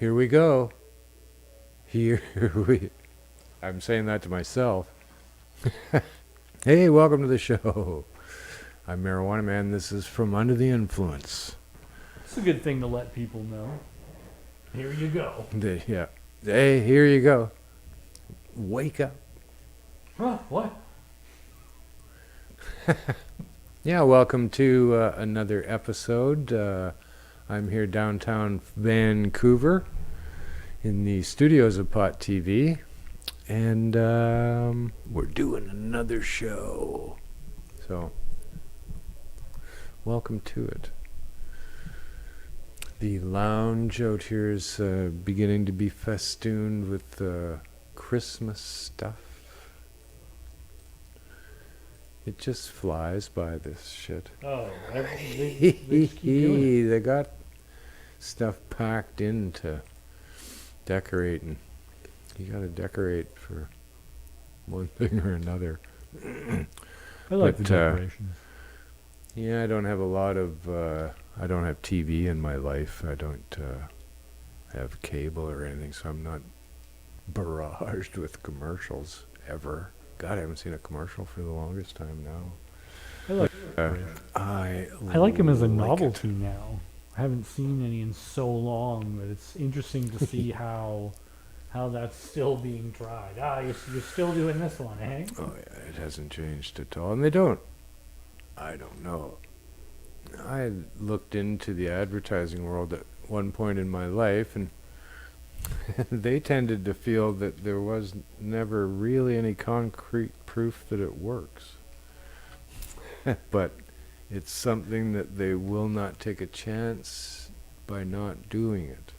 Here we go. Here we. I'm saying that to myself. Hey, welcome to the show. I'm Marijuana Man. This is From Under the Influence. It's a good thing to let people know. Here you go. Yeah. Hey, here you go. Wake up. Huh, what? Yeah, welcome to another episode. I'm here downtown Vancouver in the studios of PotTV, and we're doing another show. So, welcome to it. The lounge out here is beginning to be festooned with Christmas stuff. It just flies by, this shit. Oh, they just keep doing it. They got stuff packed in to decorate, and you gotta decorate for one thing or another. I like the But, decorations. Yeah, I don't have a lot of, I don't have TV in my life. I don't have cable or anything, so I'm not barraged with commercials ever. God, I haven't seen a commercial for the longest time now. I like I like them as a like it. novelty now. I haven't seen any in so long, but it's interesting to see how that's still being tried. You're still doing this one, eh? Oh yeah, it hasn't changed at all, and I don't know. I looked into the advertising world at one point in my life, and they tended to feel that there was never really any concrete proof that it works. But it's something that they will not take a chance by not doing it.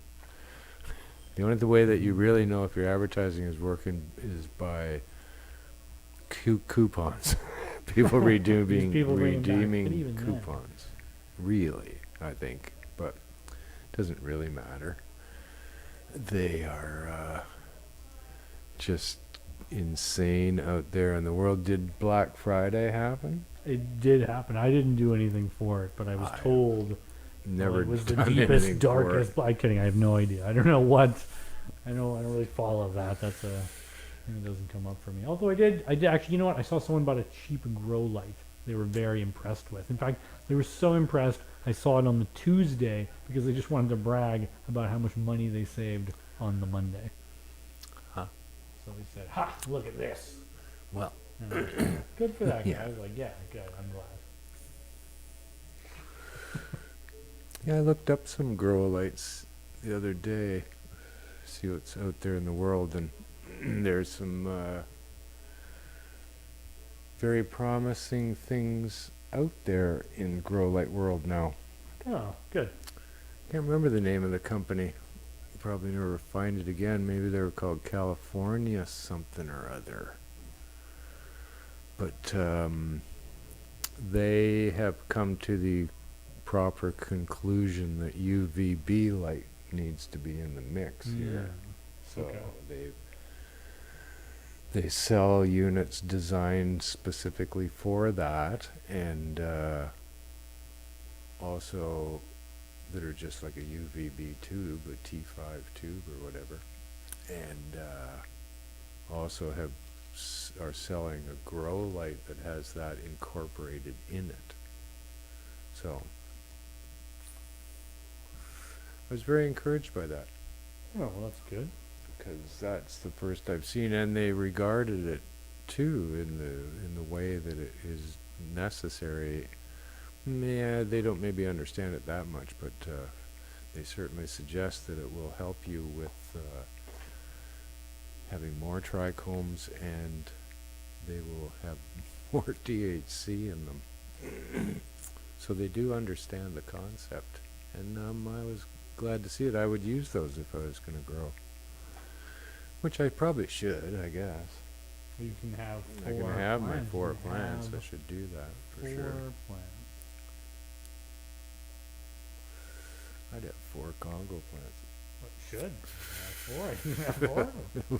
The only way that you really know if your advertising is working is by coupons. People redeeming People bring 'em back, but redeeming even then. coupons. Really, I think, but it doesn't really matter. They are just insane out there in the world. Did Black Friday happen? It did happen. I didn't do anything for it, but I was I told Never it was the done deepest, anything for it. darkest. I'm kidding. I have no idea. I don't know what. I don't really follow that. That's a. It doesn't come up for me. Although I did actually. You know what? I saw someone bought a cheap grow light. They were very impressed with. In fact, they were so impressed. I saw it on the Tuesday because they just wanted to brag about how much money they saved on the Monday. Huh. So they said, "Ha! Look at this." Well, And I was like, good for that guy. Yeah. I was like, "Yeah, good. I'm glad." yeah, I looked up some grow lights the other day, see what's out there in the world, and there's some very promising things out there in grow light world now. Oh, good. Can't remember the name of the company. Probably never find it again. Maybe they were called California something or other. But they have come to the proper conclusion that UVB light needs to be in the mix here. So Okay. they sell units designed specifically for that, and also that are just like a UVB tube, a T5 tube or whatever, and also are selling a grow light that has that incorporated in it. So I was very encouraged by that, Oh, well, that's good. because that's the first I've seen, and they regarded it too in the way that it is necessary. Yeah, they don't maybe understand it that much, but they certainly suggest that it will help you with having more trichomes, and they will have more THC in them. So they do understand the concept, and I was glad to see it. I would use those if I was going to grow, which I probably should, I guess. You can have I four can have my plants. 4 You can plants. I have should do that for 4 sure. plants. I'd have 4 Congo plants. Well, you should. You have 4. You have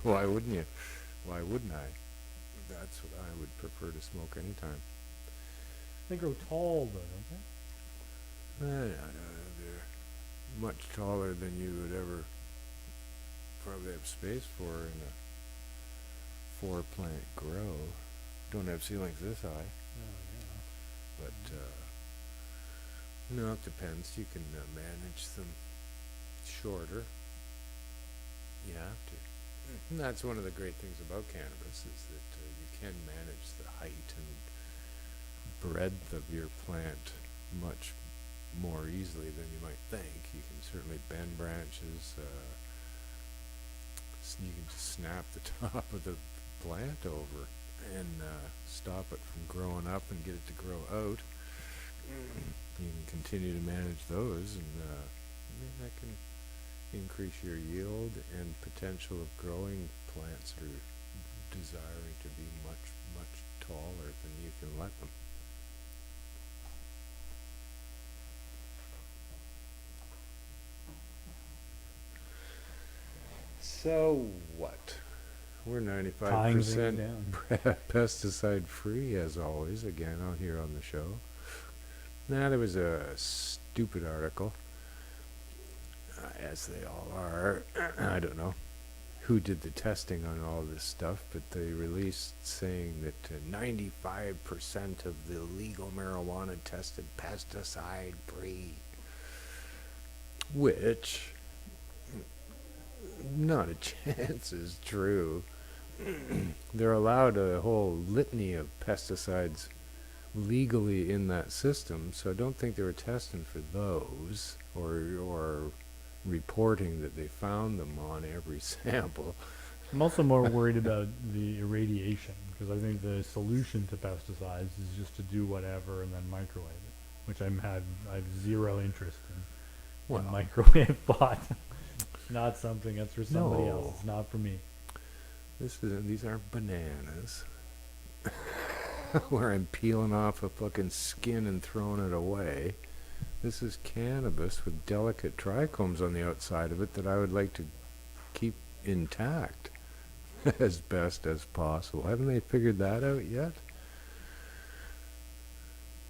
4. Why wouldn't you? Why wouldn't I? That's what I would prefer to smoke anytime. They grow tall, though, don't they? They're much taller than you would ever probably have space for in a 4-plant grow. Don't have ceilings this high, Oh, but no, it depends. You can manage them shorter. You have to. And that's one of the great things about cannabis is that you can manage the height and breadth of your plant much more easily than you might think. You can certainly bend branches. You can just snap the top of the plant over and stop it from growing up and get it to grow out. You can continue to manage those, and that can increase your yield and potential of growing plants that are desiring to be much, much taller than you can let them. So what? We're Tying things 95% down. pesticide free as always, again out here on the show. Now there was a stupid article, as they all are. I don't know who did the testing on all this stuff, but they released saying that 95% of the legal marijuana tested pesticide free, which not a chance is true. They're allowed a whole litany of pesticides legally in that system, so I don't think they were testing for those or reporting that they found them on every sample. I'm also more worried about the irradiation, because I think the solution to pesticides is just to do whatever and then microwave it, which I have zero interest in. Well, Microwave pot. Not something that's for somebody else. No. It's not for me. these aren't bananas where I'm peeling off a fucking skin and throwing it away. This is cannabis with delicate trichomes on the outside of it that I would like to keep intact as best as possible. Haven't they figured that out yet?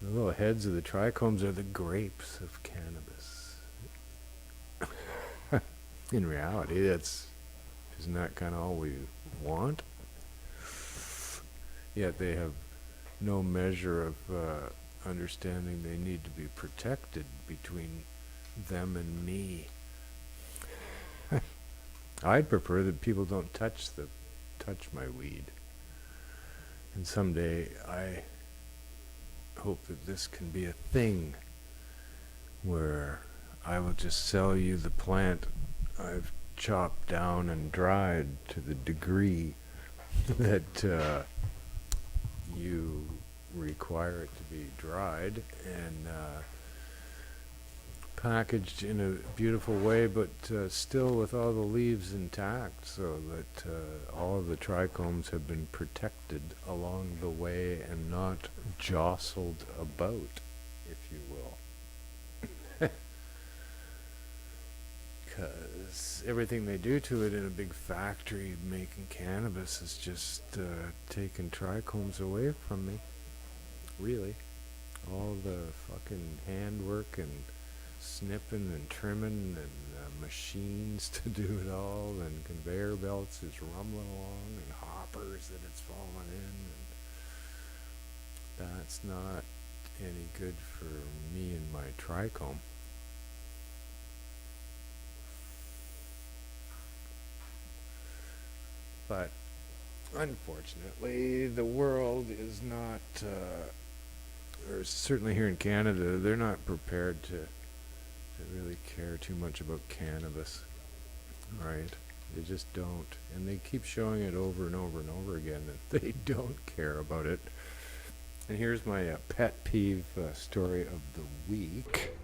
The little heads of the trichomes are the grapes of cannabis. In reality, isn't that kind of all we want? Yet they have no measure of understanding they need to be protected between them and me. I'd prefer that people don't touch my weed. And someday I hope that this can be a thing where I will just sell you the plant I've chopped down and dried to the degree that you require it to be dried and packaged in a beautiful way, but still with all the leaves intact, so that all of the trichomes have been protected along the way and not jostled about, if you will. Because everything they do to it in a big factory making cannabis is just taking trichomes away from me. Really. All the fucking handwork and snipping and trimming and machines to do it all, and conveyor belts is rumbling along, and hoppers that it's falling in, and that's not any good for me and my trichome. But unfortunately, the world is not, or certainly here in Canada, they're not prepared to really care too much about cannabis, right? They just don't. And they keep showing it over and over and over again that they don't care about it. And here's my pet peeve story of the week.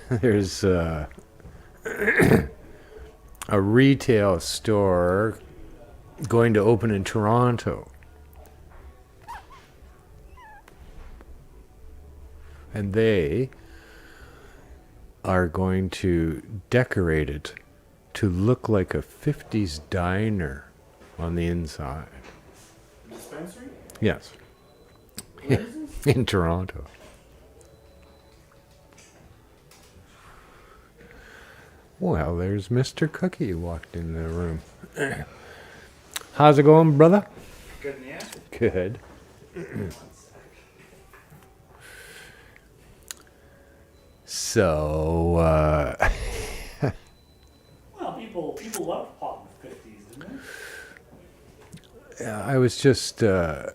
There's a retail store going to open in Toronto. And they are going to decorate it to look like a 50s diner on the inside. Dispensary? Yes. Where is this? In Toronto. Well, there's Mr. Cookie walked in the room. How's it going, brother? Good, yeah. Good. So, Well, people love pop in the 50s, didn't they? I was just, I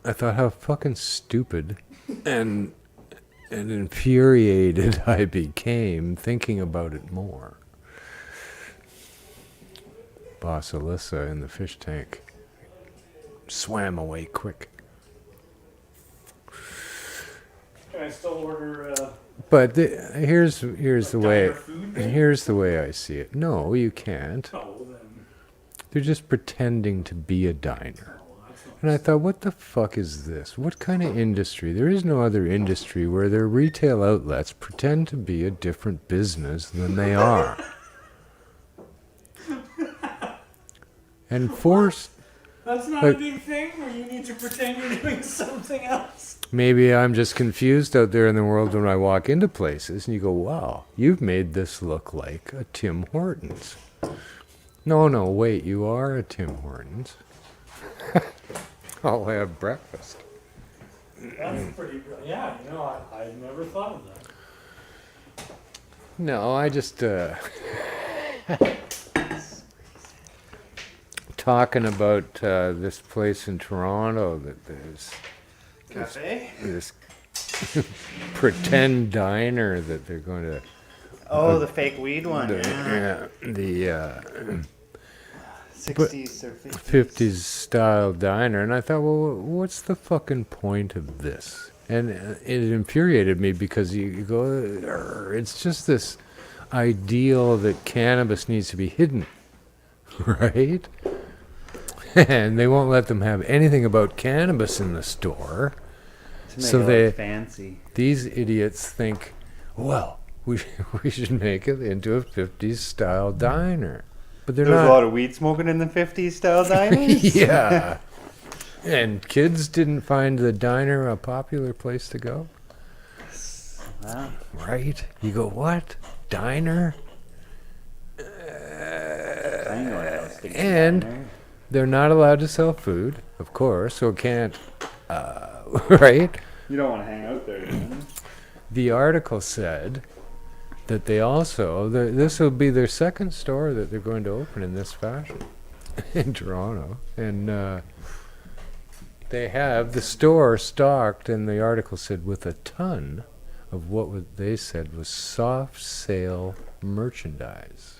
thought how fucking stupid and infuriated I became thinking about it more. Boss Alyssa in the fish tank swam away quick. Can I still order But here's the way diner food? Then? here's the way I see it. No, you can't. Oh, then. They're just pretending to be a diner. Oh, that's not And I thought, what the fuck is this? What kind of industry? There is no other industry where their retail outlets pretend to be a different business than they are. And force. That's not Like- a big thing where you need to pretend you're doing something else. Maybe I'm just confused out there in the world when I walk into places and you go, wow, you've made this look like a Tim Hortons. No, wait, you are a Tim Hortons. I'll have breakfast. That's pretty brilliant. Yeah, I never thought of that. No, I just, talking about this place in Toronto that there's Cafe? this pretend diner that they're going to Oh, the fake weed one. the, Yeah. the 60s or 50s. 50s style diner, and I thought, well, what's the fucking point of this? And it infuriated me because you go, "Arr," it's just this ideal that cannabis needs to be hidden, right? And they won't let them have anything about cannabis in the store. To make So it they- look fancy. These idiots think, well, we should make it into a 50s style diner. But they're There was not. a lot of weed smoking in the 50s style diners. Yeah. And kids didn't find the diner a popular place to go, Wow. right? You go, what? Diner? I know what I was thinking. And- diner. They're not allowed to sell food, of course, so can't, right? You don't want to hang out there, do you? The article said that they also, this will be their second store that they're going to open in this fashion in Toronto. And they have the store stocked, and the article said, with a ton of they said was soft sale merchandise.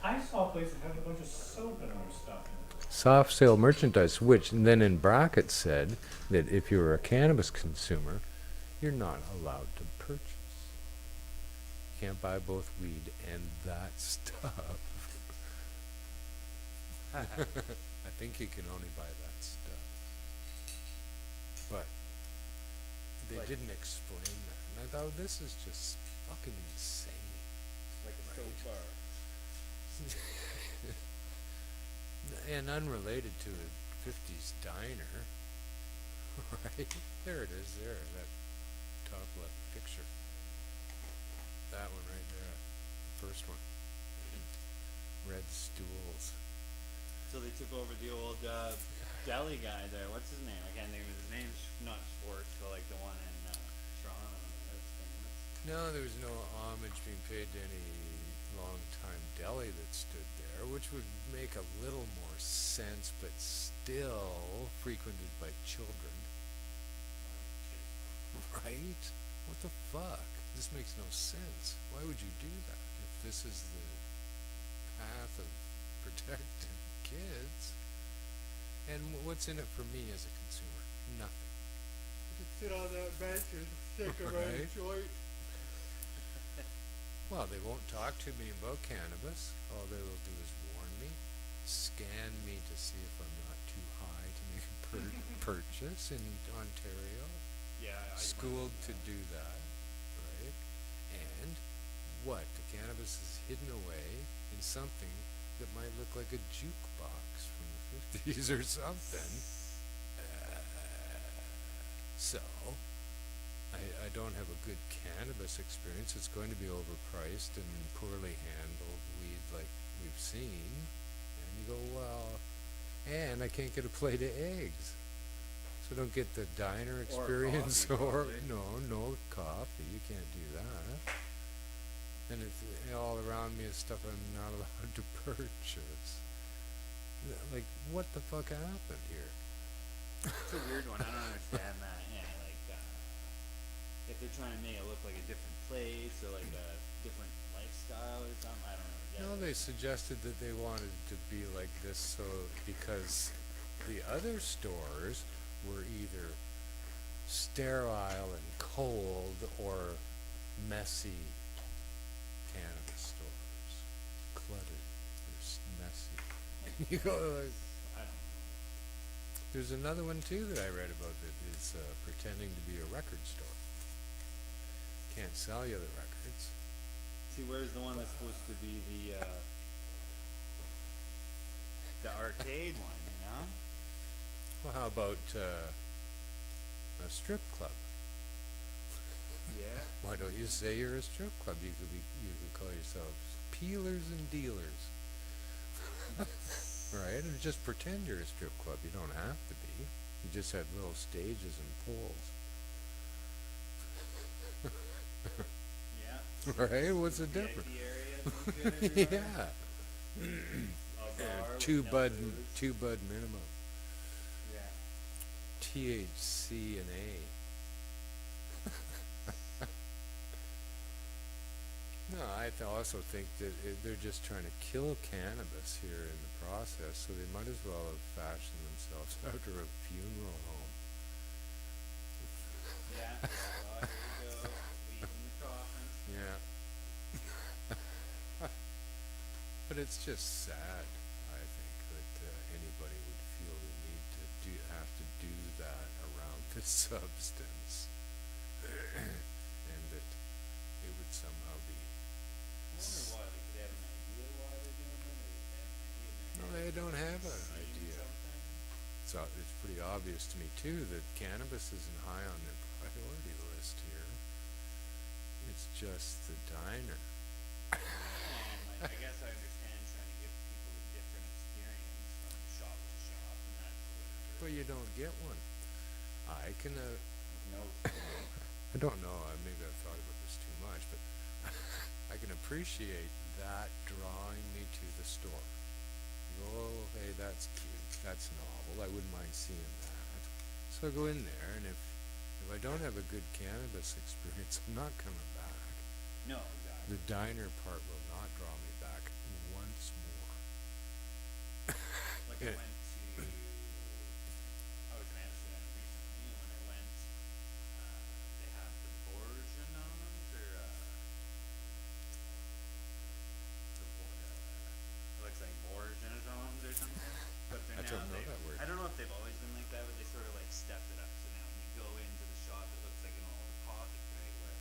I saw a place that had a bunch of soap and other stuff in it. Soft sale merchandise, which then in brackets said that if you're a cannabis consumer, you're not allowed to purchase. You can't buy both weed and that stuff. I think you can only buy that stuff. But they didn't explain that. And I thought, this is just fucking insane. Like a soap bar. And unrelated to a 50s diner, right? There it is, there, that top left picture. That one right there, first one. Red stools. So they took over the old deli guy there. What's his name? I can't think of his name. Not Schwartz, but like the one in Toronto. That's famous. No, there was no homage being paid to any long-time deli that stood there, which would make a little more sense, but still frequented by children. Right? What the fuck? This makes no sense. Why would you do that if this is the path of protecting kids? And what's in it for me as a consumer? Nothing. You could sit on that bench and stick Right. joint. Well, they won't talk to me about cannabis. All they will do is warn me, scan me to see if I'm not too high to make a purchase in Ontario. Yeah. Schooled to do that, right? And what? The cannabis is hidden away in something that might look like a jukebox from the 50s or something. So, I I don't have a good cannabis experience. It's going to be overpriced and poorly handled weed like we've seen. And you go, well, and I can't get a plate of eggs. So don't get the diner experience coffee, or probably. no coffee. You can't do that. And it's all around me is stuff I'm not allowed to purchase. Like, what the fuck happened here? It's a weird one. I don't understand that. Yeah, like if they're trying to make it look like a different place or like a different lifestyle or something, I don't know. No, they suggested that they wanted it to be like this so because the other stores were either sterile and cold or messy cannabis stores. Cluttered. Messy. You go like, I don't know. there's another one too that I read about that is pretending to be a record store. Can't sell you the records. See, where's the one that's supposed to be the arcade one? You know? Well, how about a strip club? Yeah. Why don't you say you're a strip club? You could call yourselves peelers and dealers. Right? And just pretend you're a strip club. You don't have to be. You just had little stages and poles. Yeah. Right? What's the VIP difference? area, sounds good, everybody? Yeah. A bar with Two no bud booze. minimum. Yeah. THC and A. No, I also think that they're just trying to kill cannabis here in the process, so they might as well have fashioned themselves after a funeral home. Yeah. Well, here you go. Weed in the coffin. Yeah. But it's just sad, I think, that anybody would feel the need to have to do that around this substance, and that it would somehow be. I wonder why. Like, they have an idea why they're doing it, or they have an idea in No, their they head, don't have an seeing idea. something? So it's pretty obvious to me too that cannabis isn't high on their priority list here. It's just the diner. And like, I guess I understand trying to give people a different experience from shop to shop, and that's whatever. But you don't get one. I can. No. I don't know. Maybe I've thought about this too much, but I can appreciate that drawing me to the store. You go, oh, hey, that's cute. That's novel. I wouldn't mind seeing that. So I go in there, and if I don't have a good cannabis experience, I'm not coming back. No, exactly. The diner part will not draw me back once more. Like I Yeah. went to, I was in Amsterdam recently, and when I went, they have the Borgenaums, or it looks like Borgenaums or something. But they're I now don't know they, that word. I don't know if they've always been like that, but they sort of like stepped it up. So now when you go into the shop, it looks like an old apothecary where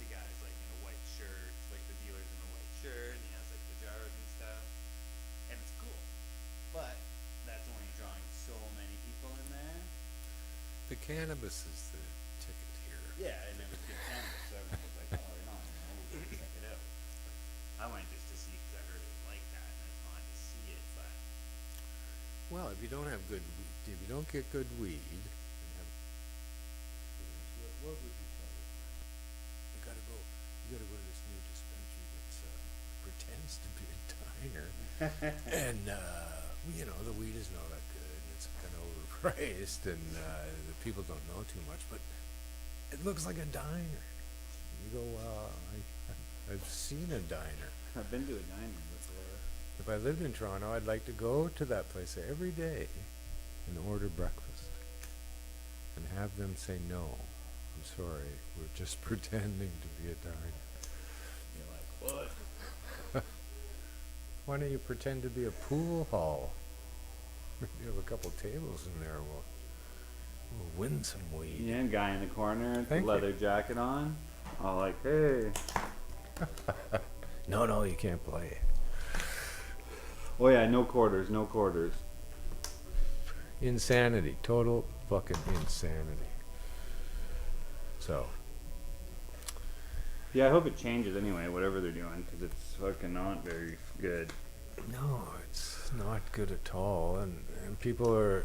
the guy's like in a white shirt, like the dealer's in a white shirt, and he has like the jars and stuff. And it's cool. But that's only drawing so many people in there. The cannabis is the ticket here. Yeah, and it was good cannabis, so everyone was like, oh, right on, we're gonna check it out. I went just to see because I heard it was like that, and I wanted to see it, but Well, if you don't have good, if you don't get good weed, and have, what would you call it? You gotta go. You gotta go to this new dispensary that pretends to be a diner, and you know the weed isn't all that good, and it's kind of overpriced, and the people don't know too much, but it looks like a diner. You go, well, I've seen a diner. I've been to a diner before. If I lived in Toronto, I'd like to go to that place every day and order breakfast and have them say, no, I'm sorry, we're just pretending to be a diner. You're like, what? Why don't you pretend to be a pool hall? Maybe you have a couple tables in there, we'll win some weed. Yeah, guy in the corner with the Thank you. leather jacket on. All like, hey. No, you can't play. Oh yeah, no quarters, no quarters. Insanity, total fucking insanity. So, Yeah, I hope it changes anyway, whatever they're doing, because it's fucking not very good. No, it's not good at all, and people are,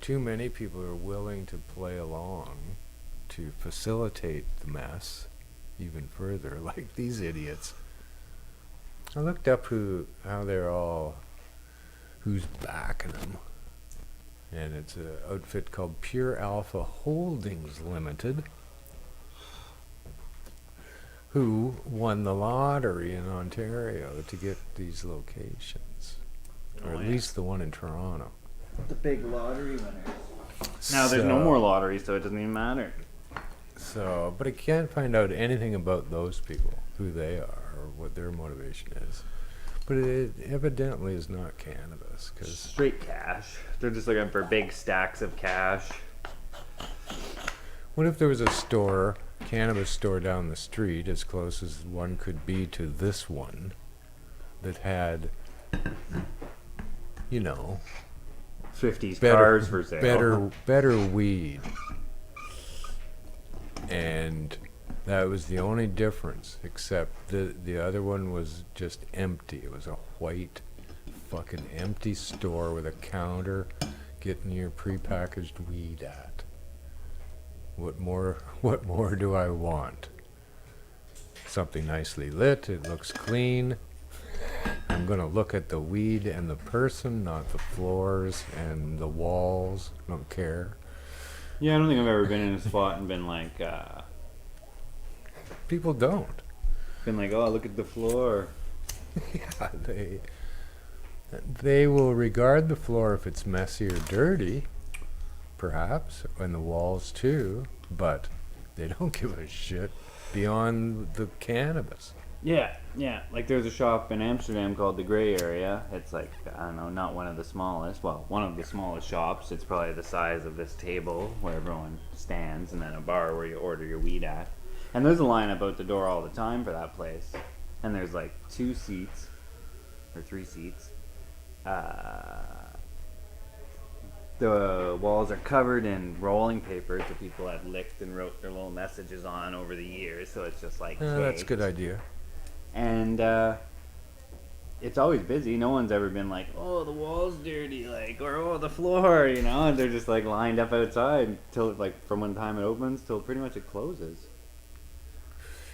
too many people are willing to play along to facilitate the mess even further, like these idiots. I looked up how they're all, who's backing them, and it's an outfit called Pure Alpha Holdings Limited, who won the lottery in Ontario to get these locations, or at least the one in Toronto. The big lottery winners. Now there's no more lottery, so it doesn't even matter. So, but I can't find out anything about those people, who they are, or what their motivation is. But it evidently is not cannabis, because Straight cash. They're just looking for big stacks of cash. what if there was a store, cannabis store down the street, as close as one could be to this one, that had, you know, 50s cars for sale. better weed, and that was the only difference, except the other one was just empty. It was a white fucking empty store with a counter getting your prepackaged weed at. What more do I want? Something nicely lit, it looks clean. I'm gonna look at the weed and the person, not the floors and the walls. I don't care. Yeah, I don't think I've ever been in a spot and been like, People don't. oh, look at the floor. Yeah, they will regard the floor if it's messy or dirty, perhaps, and the walls too, but they don't give a shit beyond the cannabis. Yeah. Like there's a shop in Amsterdam called the Grey Area. It's like, I don't know, not one of the smallest. Well, one of the smallest shops. It's probably the size of this table where everyone stands, and then a bar where you order your weed at. And there's a line up out the door all the time for that place. And there's like 2 seats, or 3 seats. The walls are covered in rolling papers that people have licked and wrote their little messages on over the years. So it's just like, That's a caked. good idea. And it's always busy. No one's ever been like, oh, the wall's dirty, like, or oh, the floor, you know. And they're just like lined up outside till like from when time it opens till pretty much it closes.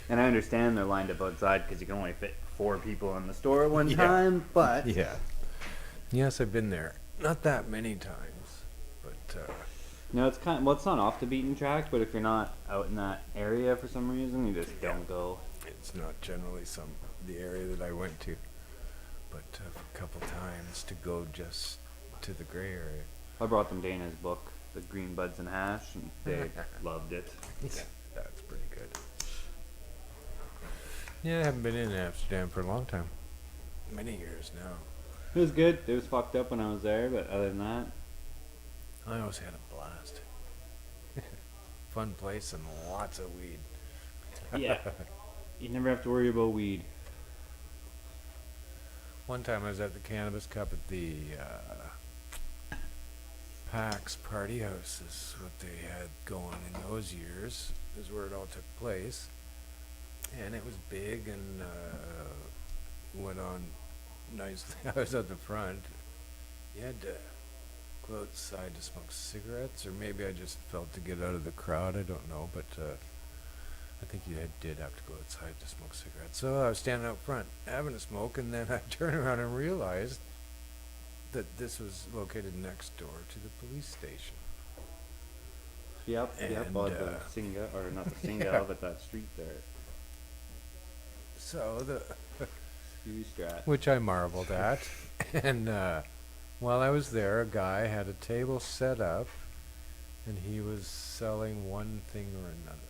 And I understand they're lined up outside because you can only fit 4 people in the store at one time. But Yeah. Yes, I've been there. Not that many times, but no, it's it's not off the beaten track. But if you're not out in that area for some reason, you just don't go. it's not generally the area that I went to. But a couple times to go just to the gray area. I brought them Dana's book, The Green Buds and Hash, and they loved it. Yeah, that's pretty good. Yeah, I haven't been in Amsterdam for a long time. Many years now. It was good. It was fucked up when I was there, but other than that, I always had a blast. Fun place and lots of weed. yeah, you never have to worry about weed. One time I was at the Cannabis Cup at the PAX Party House, is what they had going in those years, is where it all took place. And it was big and went on nicely. I was at the front. You had to go outside to smoke cigarettes, or maybe I just felt to get out of the crowd, I don't know, but I think you did have to go outside to smoke cigarettes. So I was standing out front having a smoke, and then I turned around and realized that this was located next door to the police station. Yep, And, on the Singa, or not the Singa, yeah. but that street there. So Strat. which I marveled at. And while I was there, a guy had a table set up, and he was selling one thing or another.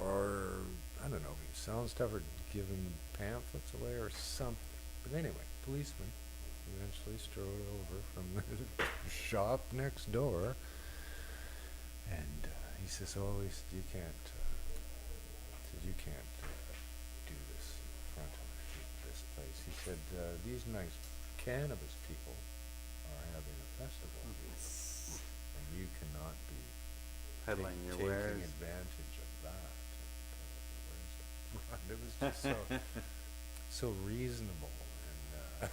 Or I don't know if he was selling stuff or giving pamphlets away or something. But anyway, policeman eventually strode over from the shop next door, and he says, "Oh, you can't do this in front of this place." He said, "These nice cannabis people are having a festival here, and you cannot be Headline your taking wares. advantage of that." It was just so reasonable.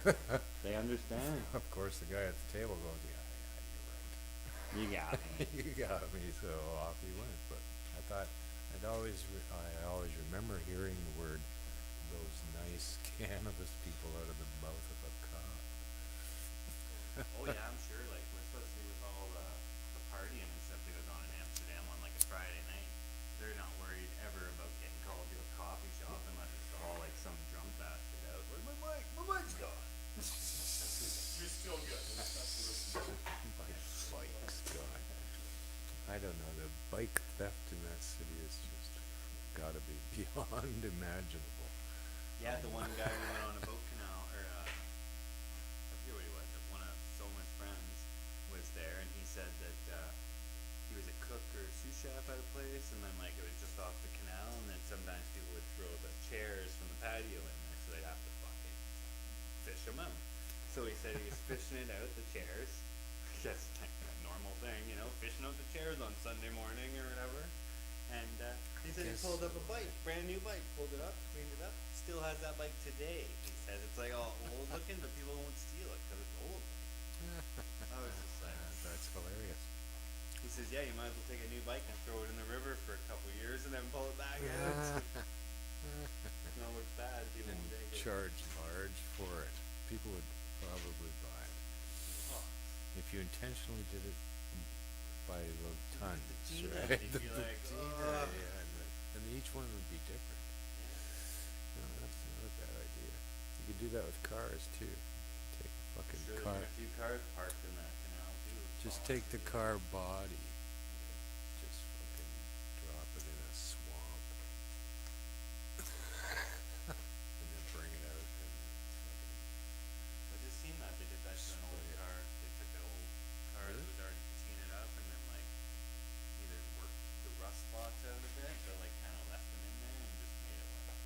And They understand. of course, the guy at the table goes, "Yeah, You got me. you're right. You got me." So off he went. But I thought I always remember hearing the word "those nice cannabis people" out of the mouth of a cop. Oh yeah, I'm sure. Like, we're supposed to be with all the partying and stuff that goes on in Amsterdam on like a Friday night. They're not worried ever about getting called to a coffee shop unless it's all like some drunk bastard out. Where's my mic? My mic's gone. You're still good. My bike's gone. I don't know. The bike theft in that city is just gotta be beyond imaginable. Yeah, the one guy we went on a boat canal, or I forget what he was, but one of Soma's friends was there, and he said that he was a cook or a sous chef at a place, and then like it was just off the canal, and then sometimes people would throw the chairs from the patio in there, so they'd have to fucking fish them out. So he said he was fishing it out, the chairs, just like a normal thing, you know, fishing out the chairs on Sunday morning or whatever. And he said he Guess pulled up so. a bike, brand new bike, pulled it up, cleaned it up, still has that bike today. He says it's like all old looking, but people won't steal it because it's old. I was just like, That's hilarious. he says, yeah, you might as well take a new bike and throw it in the river for a couple years and then pull it back out. No, it's bad. People And won't take it. charge large for it. People would probably buy it. Oh, If you intentionally did it by the tons, patina, right? they'd be like, patina, "Ugh." yeah, and each one would be different. yeah. No, that's not a bad idea. You could do that with cars too. Take a fucking Sure, car. there's a few cars parked in that canal too. Just Oh, take the yeah. car body. Just fucking drop it in a swamp. And then bring it out and I just seen that they did that to an old Spray it. car. They took an old car that Really? was already patinaed up and then like either worked the rust spots out a bit, or like kind of left them in there and just made it like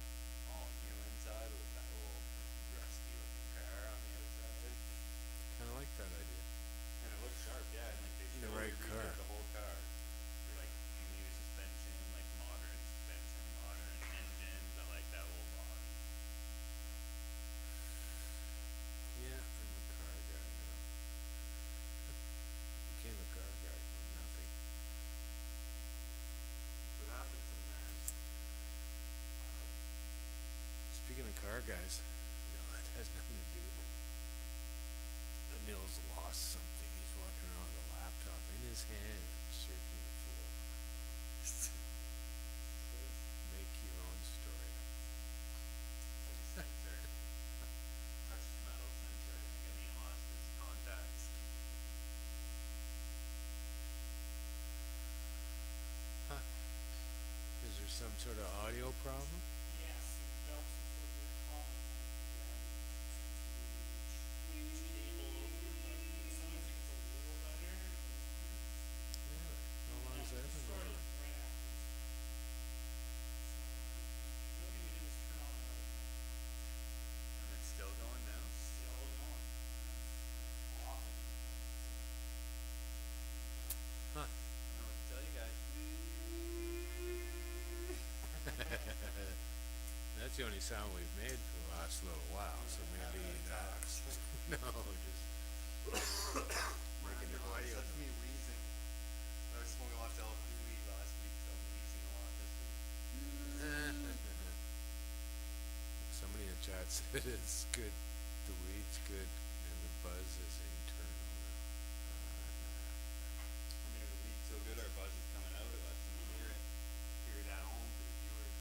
all new inside with that old rusty looking car on the outside. kind of like that idea. And it looks sharp, yeah. And like they The totally right redid car. the whole car. Like new suspension, like modern suspension, modern engine, but like that old body. Yeah, I'm a car guy now. Became a car guy from nothing. What happens sometimes? Speaking of car guys, no, that has nothing to do with it. Emil's lost something. He's walking around with a laptop in his hand, searching the floor. Make your own story. Like a sensor. Precious metal sensor. I think Emmy lost his contacts. Huh. Is there some sort of audio problem? Yes, it felt some sort of common each table, but sometimes it gets a little better. Really? How long has that been Sort going of on? right after. So, the only thing we did was turn on the And it's still going now? still going. Off. Huh. I don't know what to tell you guys. That's the only sound we've made for the last little while, so maybe that's no, just making the audio. That's me wheezing. I was smoking lots of LP weed last week, so I'm wheezing a lot this week. Somebody in the chat said it's good, the weed's good, and the buzz is internal. I mean, the weed's so good, our buzz is coming out of us, and we hear it. Hear it at home for the viewers.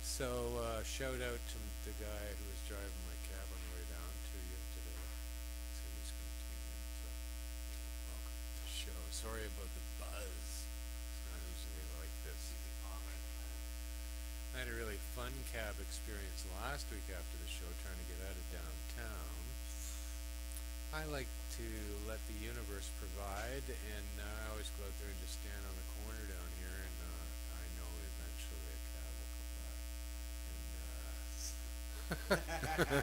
So, shout out to the guy who was driving my cab on the way down to you today. So he's going to tune in, so welcome to the show. Sorry about the buzz. It's not usually like this. Easy comment. I had a really fun cab experience last week after the show trying to get out of downtown. I like to let the universe provide, and I always go out there and just stand on the corner down here, and I know eventually a cab will come by.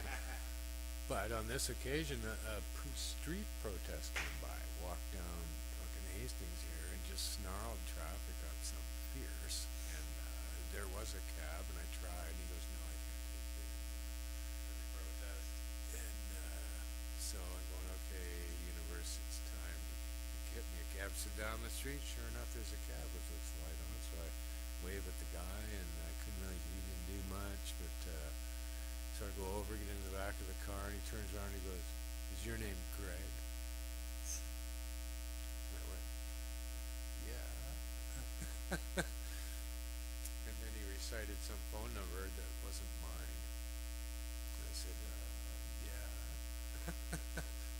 But on this occasion, a street protest came by, walked down fucking Hastings here, and just snarled traffic up something fierce. And there was a cab, and I tried, and he goes, no, I can't take you. Really protest. And so I'm going, okay, universe, it's time to get me a cab. So down the street, sure enough, there's a cab with its light on. So I wave at the guy, and I couldn't really, he didn't do much, but so I go over, get in the back of the car, and he turns around and he goes, is your name Greg? And I went, yeah. And then he recited some phone number that wasn't mine. And I said, yeah.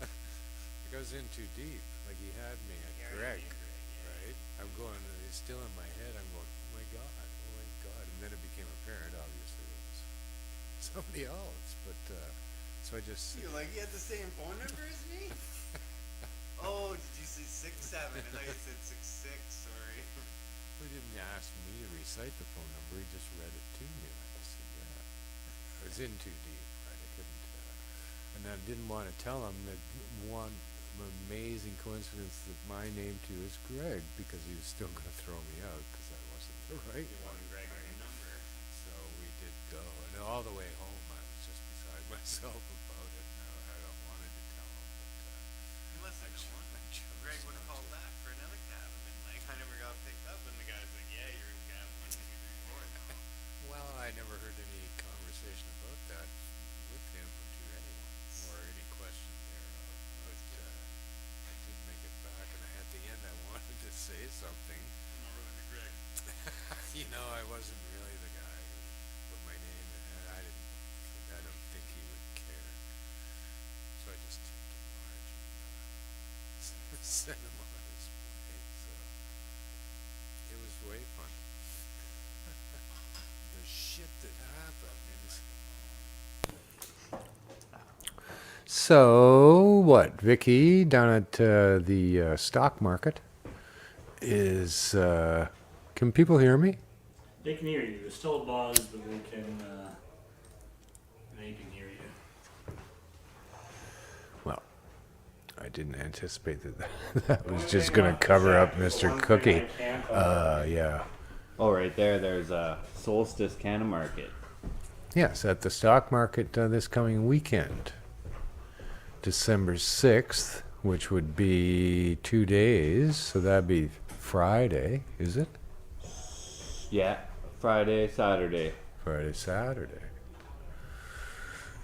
It goes in too deep. Like he had me at He already Greg, knew Greg, yeah. right? I'm going, it's still in my head. I'm going, oh my God, oh my God. And then it became apparent, obviously, it was somebody else. But, so I just, You like, he had the same phone number as me? Oh, did you say 6-7? I thought you said 6-6, sorry. he didn't ask me to recite the phone number. He just read it to me. I just said, yeah. It was in too deep, right? I couldn't, and I didn't want to tell him that one amazing coincidence that my name too is Greg, because he was still going to throw me out because I wasn't the right You one. wanted Greg on your number. So we did go, and all the way home I was just beside myself about it. And I don't wanted to tell him, You must but have known. Greg would have called back for another cab and been like, I never got picked up. And the guy's like, yeah, you're in cab 1, 2, 3, 4 now. Well, I never heard any conversation about that with him to anyone, or any question thereof. But I did make it back, and at the end I wanted to say something. I'm not really Greg. You know, I wasn't really the guy who put my name in, and I don't think he would care. So I just tipped him large and sent him on his way. So it was way fun. The shit that happened. So what, Vicky, down at the stock market is, can people hear me? They can hear you. There's still a buzz, but they can hear you. Well, I didn't anticipate that was just going to cover up Mr. Cookie. Yeah. Oh, right there, there's a Solstice Canna Market. Yes, at the stock market this coming weekend. December 6th, which would be 2 days, so that'd be Friday, is it? Yeah, Friday, Saturday. Friday, Saturday.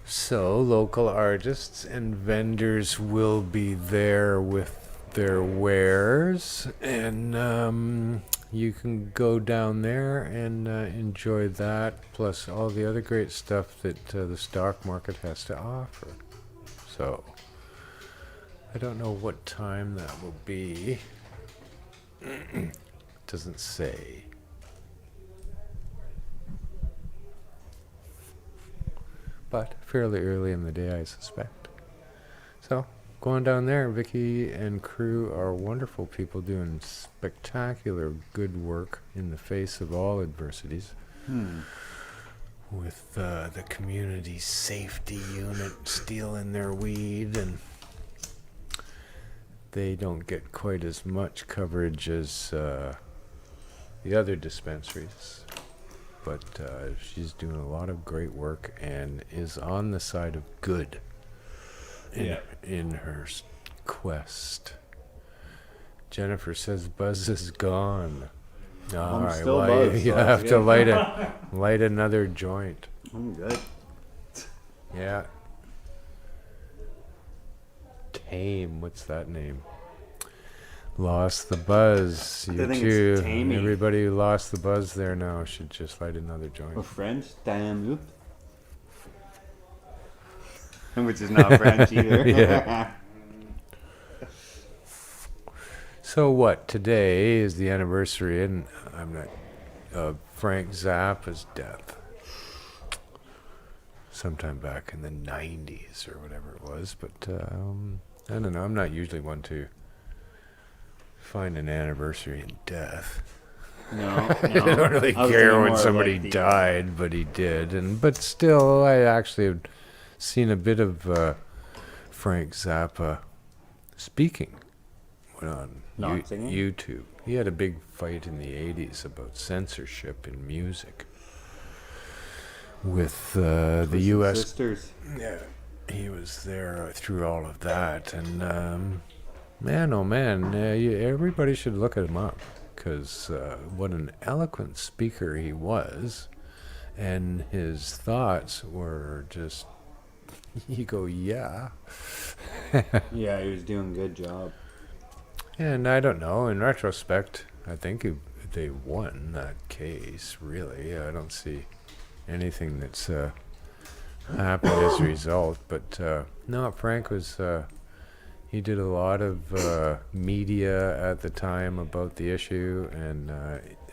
So local artists and vendors will be there with their wares, and you can go down there and enjoy that, plus all the other great stuff that the stock market has to offer. So I don't know what time that will be. Doesn't say. But fairly early in the day, I suspect. So, going down there, Vicky and crew are wonderful people doing spectacular good work in the face of all adversities. With the community safety unit stealing their weed, and they don't get quite as much coverage as the other dispensaries. But she's doing a lot of great work and is on the side of good in her quest. Jennifer says Buzz is gone. All I'm right, still well, buzzed, you so have that's to good. light another joint. I'm good. Yeah. Tame, what's that name? Lost the buzz. You I think too. it's Tammy. Everybody who lost the buzz there now should just light another We're joint. French, damn you. Which is not French either. Yeah. So what? Today is the anniversary, and I'm not of Frank Zappa's death. Sometime back in the 90s or whatever it was, but I don't know. I'm not usually one to find an anniversary in death. No, I don't really I was care thinking when more somebody like the, died, but he did. But still, I actually have seen a bit of Frank Zappa speaking on Not singing? YouTube. he had a big fight in the 80s about censorship in music with the Twisted U.S. Sisters. Yeah, he was there through all of that, and man, oh man, everybody should look him up, because what an eloquent speaker he was, and his thoughts were just, you go, yeah. Yeah, he was doing a good job. And I don't know, in retrospect, I think they won that case, really. I don't see anything that's happened as a result, but no, Frank was, he did a lot of media at the time about the issue, and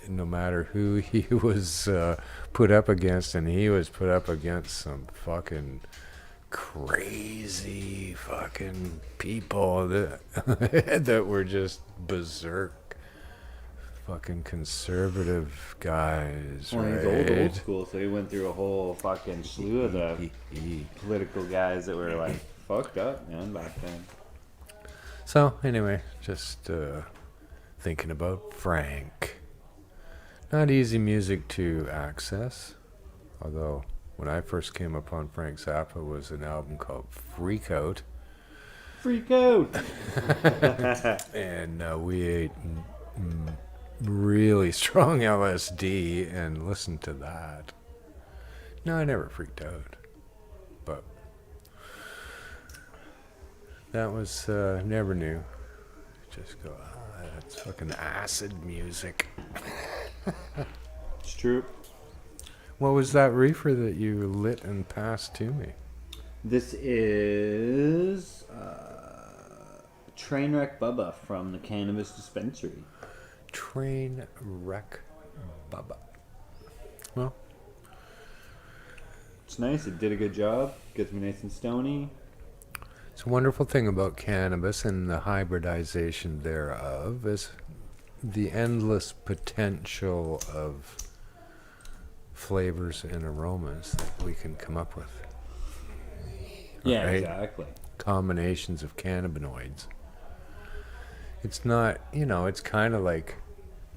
no matter who he was put up against, and he was put up against some fucking crazy fucking people that that were just berserk fucking conservative guys, Well, he's right? old school, so he went through a whole fucking slew of the political guys that were like fucked up, man, back then. So anyway, just thinking about Frank. Not easy music to access, although when I first came upon Frank Zappa was an album called Freak Out, Freak out! and we ate really strong LSD and listened to that. No, I never freaked out, but that was never knew. Just go, that's fucking acid music. It's true. What was that reefer that you lit and passed to me? This is Trainwreck Bubba from the Cannabis Dispensary. Train Wreck Bubba. Well, It's nice. It did a good job. Gets me nice and stony. it's a wonderful thing about cannabis and the hybridization thereof is the endless potential of flavors and aromas that we can come up with. Yeah, Right? exactly. Combinations of cannabinoids. It's not, it's kind of like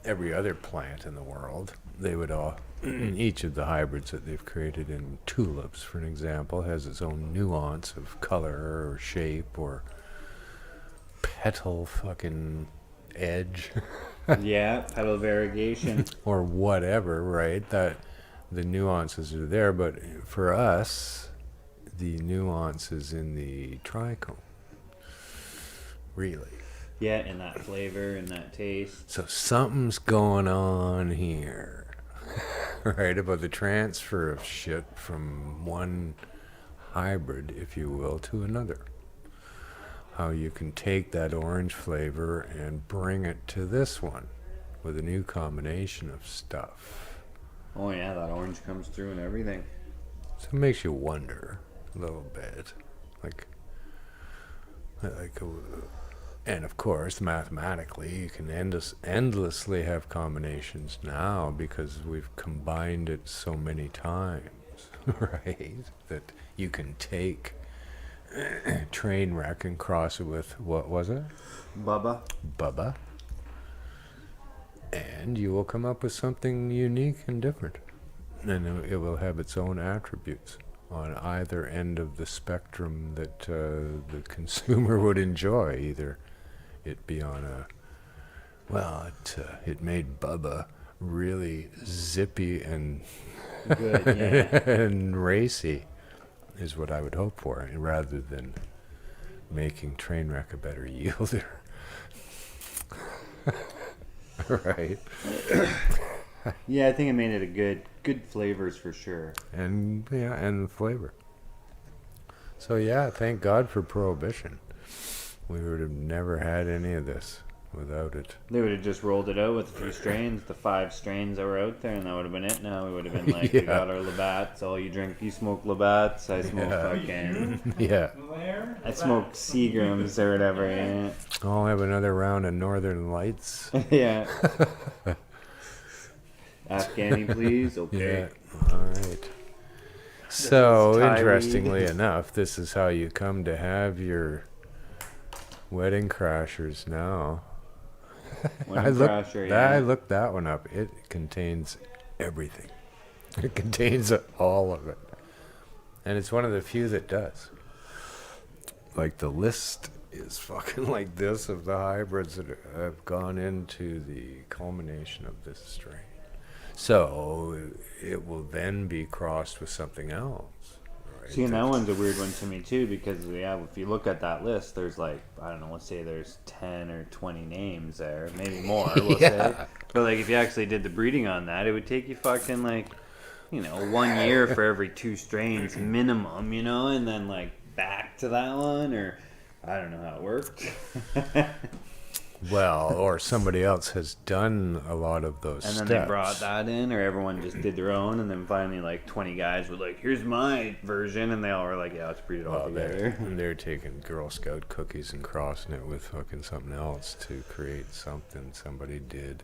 every other plant in the world. They would all, each of the hybrids that they've created in tulips, for an example, has its own nuance of color or shape or petal fucking edge Yeah, petal variegation. or whatever, right? That the nuances are there, but for us, the nuance is in the trichome. Really. Yeah, and that flavor and that taste. So something's going on here, right? About the transfer of shit from one hybrid, if you will, to another. How you can take that orange flavor and bring it to this one with a new combination of stuff. Oh yeah, that orange comes through and everything. So it makes you wonder a little bit, like, and of course, mathematically, you can endlessly have combinations now because we've combined it so many times, right? That you can take train wreck and cross it with, what was it? Bubba. Bubba. And you will come up with something unique and different. And it will have its own attributes on either end of the spectrum that the consumer would enjoy. Either it be on it made Bubba really zippy and Good, yeah. and racy, is what I would hope for, rather than making Trainwreck a better yielder. Right. Yeah, I think it made it a good flavors for sure. And the flavor. So yeah, thank God for Prohibition. We would have never had any of this without it. They would have just rolled it out with a few strains, the 5 strains that were out there, and that would have been it. Now we would have been like, we got our Labatt's. Oh, you smoke Labatt's. I smoke fucking. Yeah. I smoke Seagrams or whatever. Yeah. I'll have another round of Northern Lights. Yeah. Afghani, please. Yeah. Okay. All right. So, Thai weed. interestingly enough, this is how you come to have your wedding crashers now. Winter Crasher, yeah. I looked that one up. It contains everything. It contains all of it. And it's one of the few that does. Like the list is fucking like this of the hybrids that have gone into the culmination of this strain. So it will then be crossed with something else. Right? See, and that one's a weird one to me too, because if you look at that list, there's like, I don't know, let's say there's 10 or 20 names there, maybe more, we'll say. But like if you actually did the breeding on that, it would take you fucking like, 1 year for every 2 strains minimum, and then like back to that one, or I don't know how it worked. Well, or somebody else has done a lot of those And then steps. they brought that in, or everyone just did their own, and then finally like 20 guys were like, here's my version, and they all were like, yeah, let's breed it all together. They're taking Girl Scout cookies and crossing it with fucking something else to create something somebody did.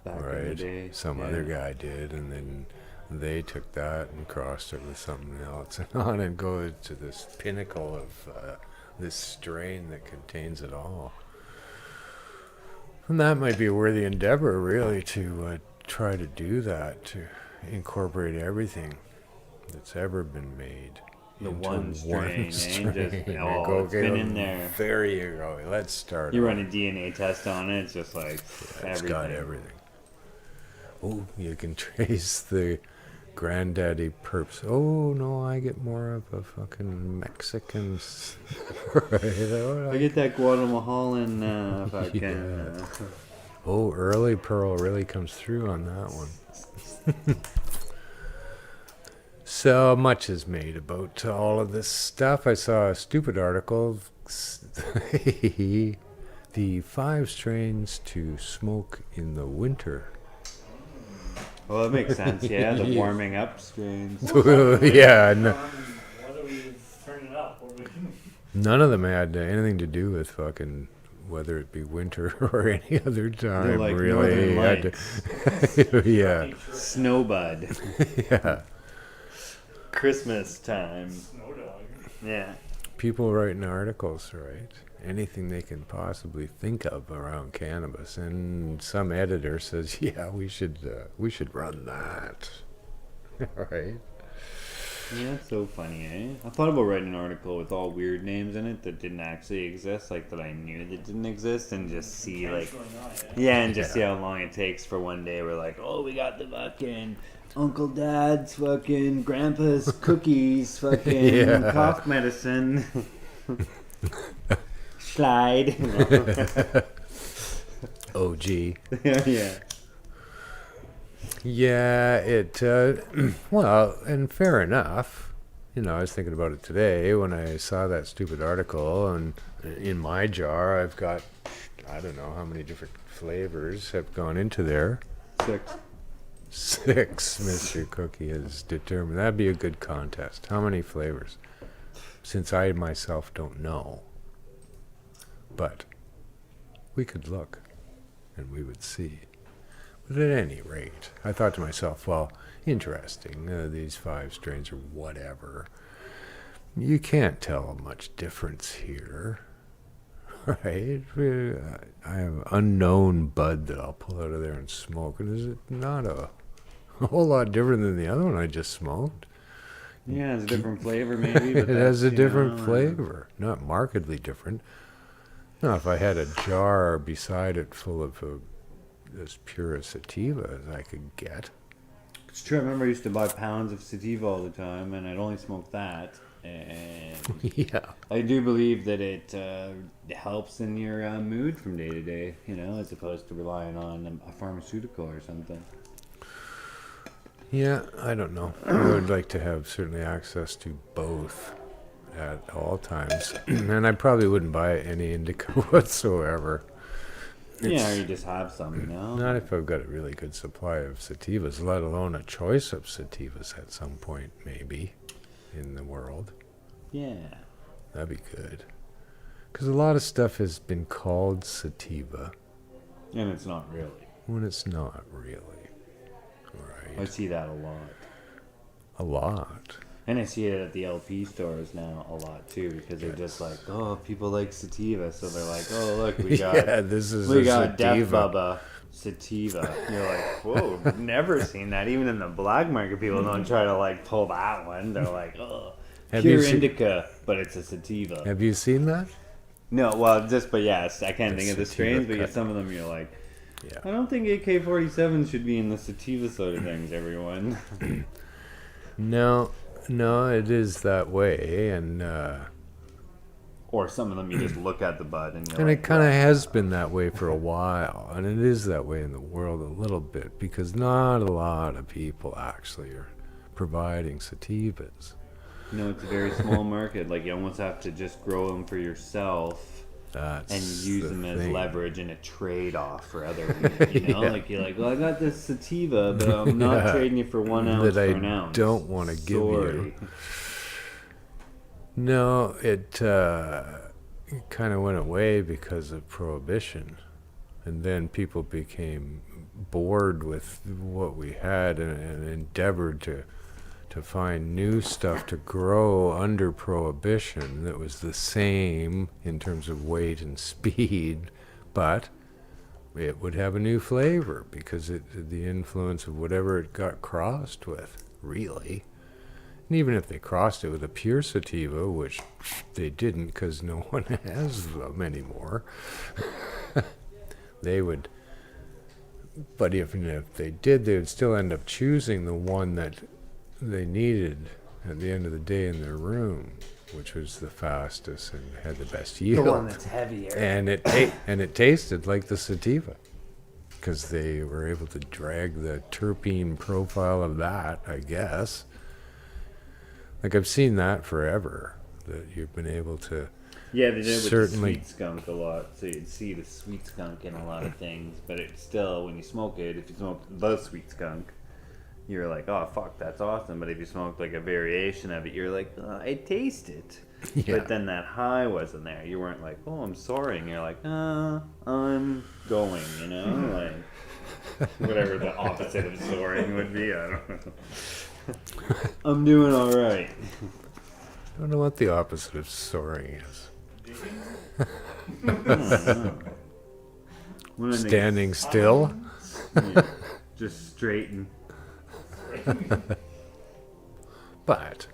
Back in the Right? day, Some yeah. other guy did, and then they took that and crossed it with something else, and on and go to this pinnacle of this strain that contains it all. And that might be a worthy endeavor, really, to try to do that, to incorporate everything that's ever been made. The into one strain, eh? strain. Just, And oh, go, it's been in there. There you go. Let's start. You it. run a DNA test on it, it's just like It's everything. got everything. Oh, you can trace the granddaddy perps. Oh, no, I get more of a fucking Mexican. Right? I get that Guatemalan fucking. Yeah. Oh, early pearl really comes through on that one. So much is made about all of this stuff. I saw a stupid article. The 5 strains to smoke in the winter. Well, that makes sense, yeah, the warming up strains. Yeah, no, What are we turning up? What are we none of them had anything to do with fucking whether it be winter or any other time. like really, Northern yeah, Snowbud. yeah. Christmas time. Snow dog. Yeah. People writing articles, right? Anything they can possibly think of around cannabis, and some editor says, "Yeah, we should run that." Right? Yeah, it's so funny, eh? I thought about writing an article with all weird names in it that didn't actually exist, like that I knew that didn't exist, and just see like, Intentionally not, yeah, and just see how long it takes for one day. We're like, oh, we got the fucking Uncle Dad's fucking grandpa's cookies, fucking Yeah. cough medicine. Slide. OG. Yeah. Yeah, it, well, and fair enough. I was thinking about it today when I saw that stupid article, and in my jar I've got, I don't know how many different flavors have gone into there. 6, Mr. Cookie has determined. That'd be a good contest. How many flavors? Since I myself don't know. But we could look, and we would see. But at any rate, I thought to myself, well, interesting, these 5 strains or whatever. You can't tell much difference here, right? I have unknown bud that I'll pull out of there and smoke, and is it not a whole lot different than the other one I just smoked? Yeah, it's a different flavor maybe. It But has a that's, different flavor, not markedly different. Now, if I had a jar beside it full of as pure a sativa as I could get. It's true. I remember I used to buy pounds of sativa all the time, and I'd only smoke that. And Yeah. I do believe that it helps in your mood from day to day, as opposed to relying on a pharmaceutical or something. Yeah, I don't know. I would like to have certainly access to both at all times. And I probably wouldn't buy any indica whatsoever. Yeah, or you just have some, Not if I've got a really good supply of sativas, let alone a choice of sativas at some point, maybe, in the world. Yeah. That'd be good. Because a lot of stuff has been called sativa And it's not really. when it's not really. I Right? see that a lot. A lot. And I see it at the LP stores now a lot too, because they're just like, oh, people like sativa, so they're like, oh, look, we got Yeah, this is we a got Death sativa. Bubba sativa. You're like, whoa, I've never seen that. Even in the black market, people don't try to like pull that one. They're like, oh, Have you pure seen- indica, but it's a sativa. Have you seen that? No, well, but yes, I can't The think of the sativa strains, but yeah, cut. some of them you're like, Yeah. I don't think AK-47 should be in the sativa side of things, everyone. No, it is that way, and Or some of them you just look at the bud and you're and like, it kind of has been that way for a while, and it is that way in the world a little bit because not a lot of people actually are providing sativas. no, it's a very small market. Like you almost have to just grow them for yourself That's and use the them as thing. leverage in a trade-off for other weed, you know? Yeah. Like you're like, well, I got this sativa, but I'm not Yeah. trading you for 1 ounce That for I an ounce. don't wanna give you. Sorry. No, it kind of went away because of prohibition, and then people became bored with what we had and endeavored to find new stuff to grow under prohibition that was the same in terms of weight and speed, but it would have a new flavor because the influence of whatever it got crossed with, really. And even if they crossed it with a pure sativa, which they didn't because no one has them anymore, they would. But even if they did, they would still end up choosing the one that they needed at the end of the day in their room, which was the fastest and had the best yield. The one that's heavier. And it tasted like the sativa because they were able to drag the terpene profile of that, I guess. Like I've seen that forever, that you've been able to. Yeah, they did it with Certainly. the sweet skunk a lot. So you'd see the sweet skunk in a lot of things, but it's still, when you smoke it, if you smoke the sweet skunk, you're like, oh, fuck, that's awesome. But if you smoke like a variation of it, you're like, oh, I taste it. Yeah. But then that high wasn't there. You weren't like, oh, I'm soaring. You're like, I'm going, you know? Like, whatever the opposite of soaring would be. I don't know. I'm doing all right. I don't know what the opposite of soaring is. When I think- Standing still? Yeah, just straighten. But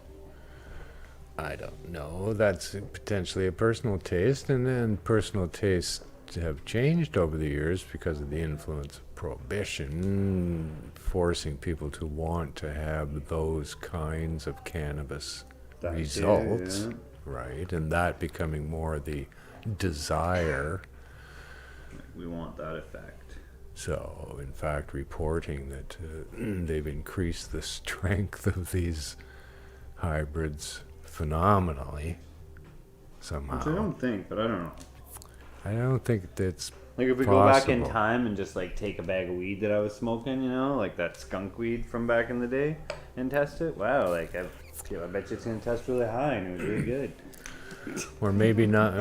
I don't know. That's potentially a personal taste, and then personal tastes have changed over the years because of the influence of prohibition, forcing people to want to have those kinds of cannabis That too, results, yeah. right? And that becoming more the desire. We want that effect. So, in fact, reporting that they've increased the strength of these hybrids phenomenally somehow. Which I don't think, but I don't know. I don't think that's Like if we go back in Possible. time and just like take a bag of weed that I was smoking, you know, like that skunk weed from back in the day, and test it. Wow, like I bet you it's gonna test really high, and it was really good. or maybe not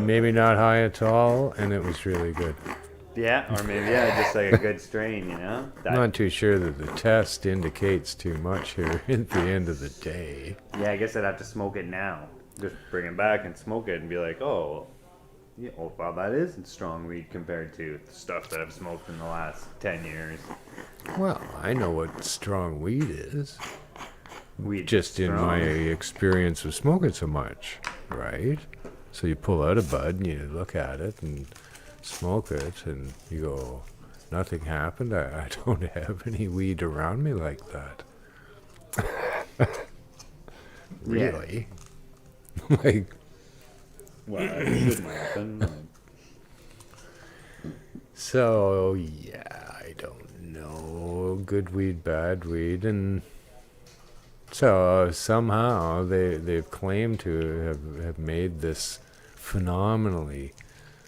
high at all, and it was really good. Yeah, or maybe just like a good strain, you know. I'm not too sure that the test indicates too much here at the end of the day. Yeah, I guess I'd have to smoke it now. Just bring it back and smoke it and be like, oh, yeah, well, that isn't strong weed compared to the stuff that I've smoked in the last 10 years. Well, I know what strong weed is, Weed just in strong. my experience of smoking so much, right? So you pull out a bud and you look at it and smoke it, and you go, nothing happened. I don't have any weed around me like that. Really? Like, Well, it shouldn't happen. Like, so yeah, I don't know. Good weed, bad weed, and so somehow they've claimed to have made this phenomenally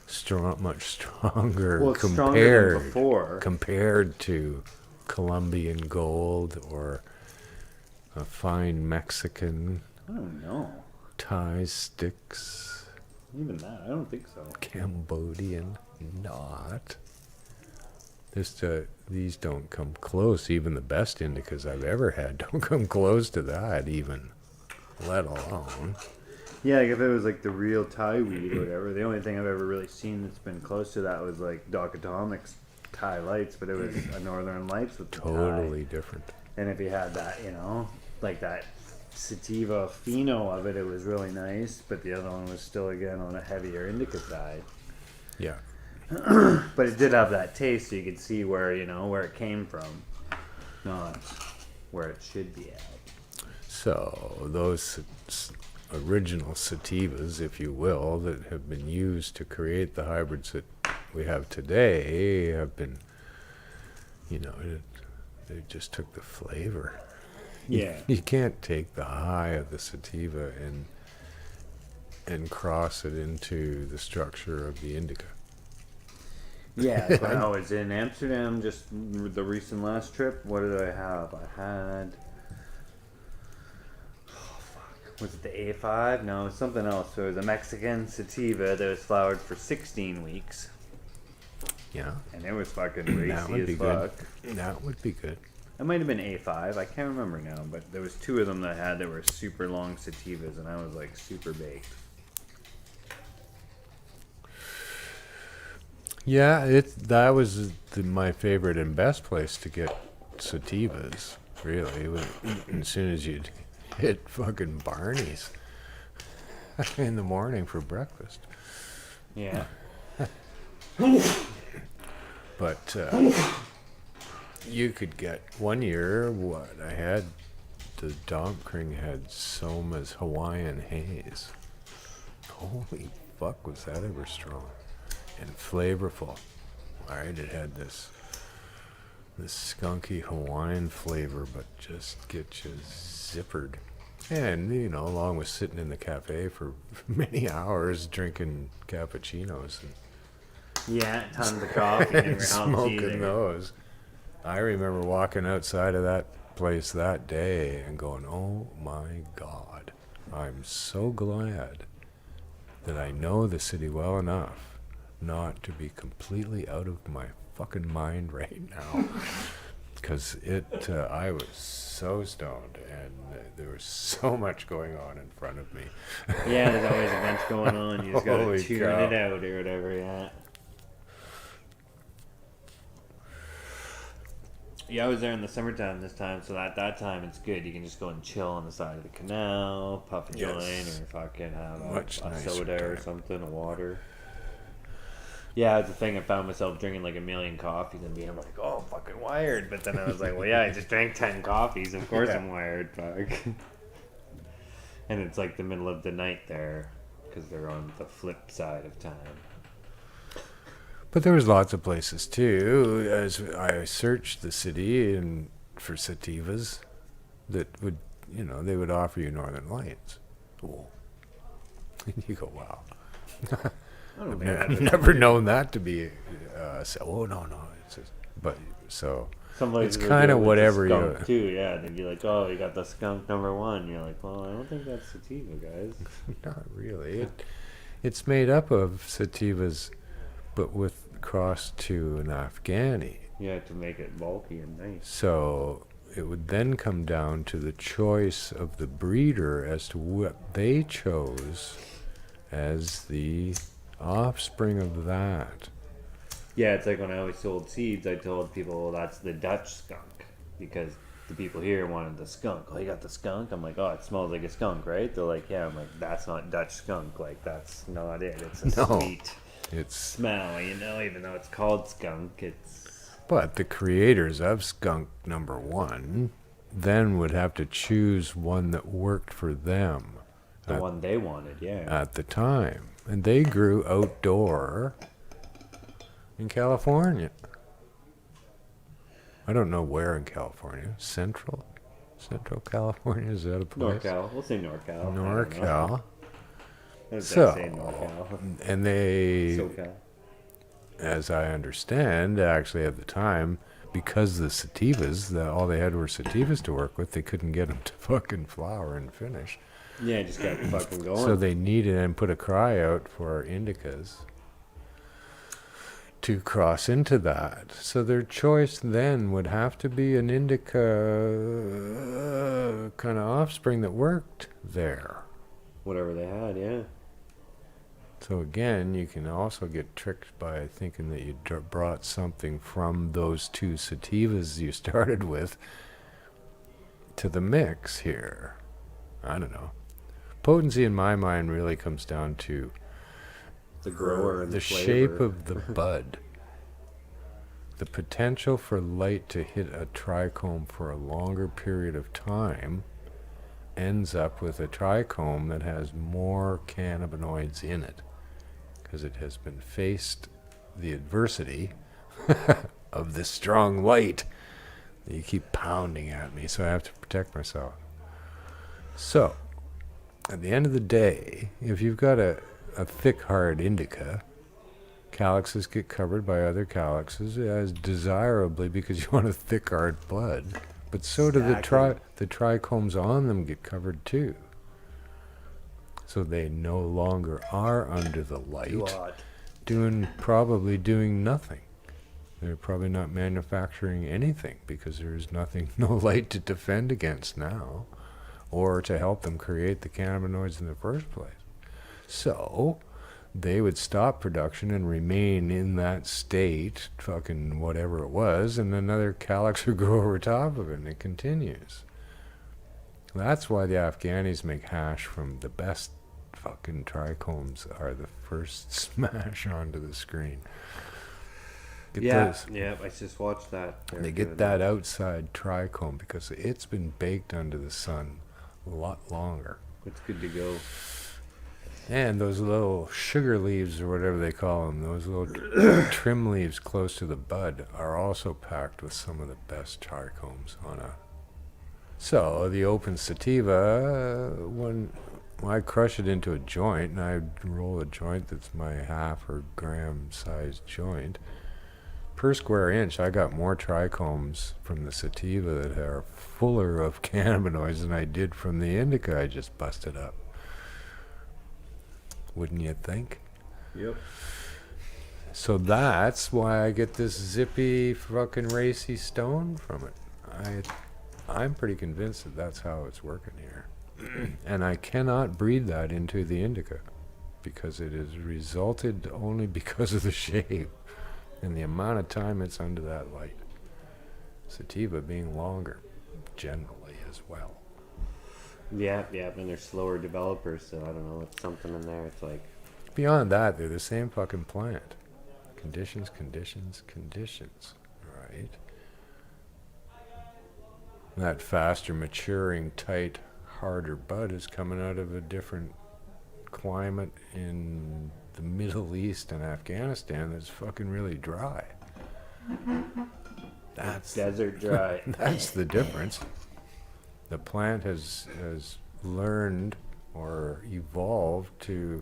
strong, much stronger well, it's stronger than before. compared to Colombian gold or a fine Mexican I don't know. Thai sticks, Even that, I don't think so. Cambodian not. These don't come close. Even the best indicas I've ever had don't come close to that even. let alone. Yeah, like if it was like the real Thai weed or whatever, the only thing I've ever really seen that's been close to that was like Doc Atomic's Thai Lights, but it was a Northern Lights with the Totally Thai. different. And if you had that, like that sativa pheno of it, it was really nice, but the other one was still again on a heavier indica side. Yeah. But it did have that taste, so you could see where where it came from, not where it should be at. So those original sativas, if you will, that have been used to create the hybrids that we have today have been, they just took the flavor. Yeah. You can't take the high of the sativa and cross it into the structure of the indica. Yeah, when I was in Amsterdam, just the recent last trip, what did I have? I had, was it the A5? No, it was something else. So it was a Mexican sativa that was flowered for 16 weeks, Yeah, and it was fucking that racy would as be good. fuck. That would be good. It might have been A5. I can't remember now, but there was two of them that I had that were super long sativas, and I was like super baked. Yeah, that was my favorite and best place to get sativas. Really, as soon as you'd hit fucking Barney's in the morning for breakfast. Yeah. But you could get one year. What I had, the Domkring had Soma's Hawaiian Haze. Holy fuck, was that ever strong and flavorful! All right, it had this skunky Hawaiian flavor, but just get you zippered. And along with sitting in the cafe for many hours drinking cappuccinos and Yeah, tons of coffee. Never helps smoking either. those. I remember walking outside of that place that day and going, "Oh my God, I'm so glad that I know the city well enough not to be completely out of my fucking mind right now." Because I was so stoned and there was so much going on in front of me. Yeah, there's always a bunch going on. You just gotta Holy tune cow. it out or whatever, yeah. Yeah, I was there in the summertime this time, so at that time it's good. You can just go and chill on the side of the canal, puff a joint, Yes. or fucking have Much a nicer soda or time. something, a water. Yeah, it's the thing. I found myself drinking like a million coffees and being like, "Oh, I'm fucking wired." But then I was like, "Well, yeah, I just drank 10 coffees. Of course Yeah. I'm wired, fuck." And it's like the middle of the night there, because they're on the flip side of time. But there was lots of places too. As I searched the city and for sativas that would, they would offer you Northern Lights. Cool. And you go, wow. I don't I've think never, that's never known that to be. No. It's just, but so Some places it's would kind do of it with the whatever skunk you. too, yeah. They'd be like, "Oh, you got the skunk number 1." You're like, "Well, I don't think that's sativa, guys." Not really. It's made up of sativas, but with crossed to an Afghani. Yeah, to make it bulky and nice. So it would then come down to the choice of the breeder as to what they chose as the offspring of that. Yeah, it's like when I always sold seeds, I told people, "Well, that's the Dutch skunk," because the people here wanted the skunk. "Oh, you got the skunk?" I'm like, "Oh, it smells like a skunk, right?" They're like, "Yeah." I'm like, "That's not Dutch skunk. Like, that's not it. It's a No. sweet It's smell, even though it's called skunk. It's but the creators of skunk number 1 then would have to choose one that worked for them the at, one they wanted, yeah. at the time, and they grew outdoor in California. I don't know where in California. Central California, is that a place? NorCal. We'll say NorCal. NorCal. I was So, say NorCal. and they, SoCal. as I understand, actually at the time, because the sativas, all they had were sativas to work with, they couldn't get them to fucking flower and finish. Yeah, just got fucking going. So they needed and put a cry out for indicas to cross into that. So their choice then would have to be an indica kind of offspring that worked there. Whatever they had, yeah. So again, you can also get tricked by thinking that you brought something from those two sativas you started with to the mix here. I don't know. Potency in my mind really comes down to The grower and the the flavor. shape of the bud. The potential for light to hit a trichome for a longer period of time ends up with a trichome that has more cannabinoids in it, because it has been faced the adversity of this strong light that you keep pounding at me, so I have to protect myself. So, at the end of the day, if you've got a thick, hard indica, calyxes get covered by other calyxes as desirably because you want a thick, hard bud. But so do the trichomes on them get covered too. So they no longer are under the light, probably doing nothing. They're probably not manufacturing anything because there's no light to defend against now, or to help them create the cannabinoids in the first place. So they would stop production and remain in that state, fucking whatever it was, and another calyx would grow over top of it, and it continues. That's why the Afghanis make hash from the best fucking trichomes are the first smash onto the screen. Yeah, I just watched that. They get that outside trichome because it's been baked under the sun a lot longer. It's good to go. And those little sugar leaves, or whatever they call them, those little trim leaves close to the bud, are also packed with some of the best trichomes on a. So the open sativa, when I crush it into a joint, and I roll a joint that's my half or gram sized joint, per square inch, I got more trichomes from the sativa that are fuller of cannabinoids than I did from the indica I just busted up. Wouldn't you think? Yep. So that's why I get this zippy, fucking racy stone from it. I'm pretty convinced that that's how it's working here. And I cannot breed that into the indica because it has resulted only because of the shape and the amount of time it's under that light. Sativa being longer, generally, as well. Yeah, and they're slower developers, so I don't know, it's something in there. It's like Beyond that, they're the same fucking plant. Conditions, right? That faster maturing, tight, harder bud is coming out of a different climate in the Middle East and Afghanistan that's fucking really dry. That's desert dry. that's the difference. The plant has learned or evolved to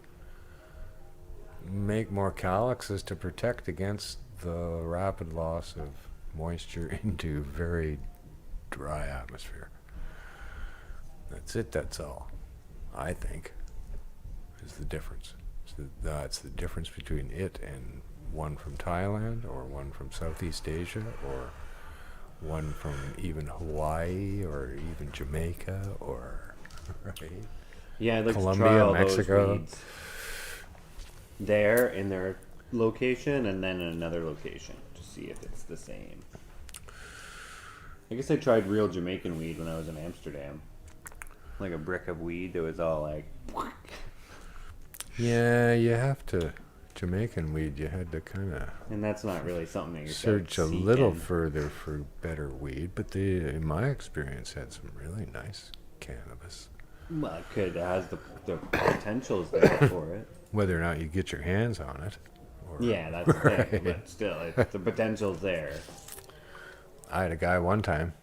make more calyxes to protect against the rapid loss of moisture into very dry atmosphere. That's it, that's all. I think is the difference. So that's the difference between it and one from Thailand or one from Southeast Asia or one from even Hawaii or even Jamaica or right? Yeah, I'd like Colombia, to try all Mexico. those weeds there in their location and then in another location to see if it's the same. I guess I tried real Jamaican weed when I was in Amsterdam. Like a brick of weed that was all like... Yeah, you have to. Jamaican weed, you had to kind of And that's not really something that you're search a little further for better weed, but they, in my experience, had some really nice cannabis. Well, it could. It has the potentials there for it. Whether or not you get your hands on it. Or Yeah, that's the thing. But still, the potential's there. I had a guy one time.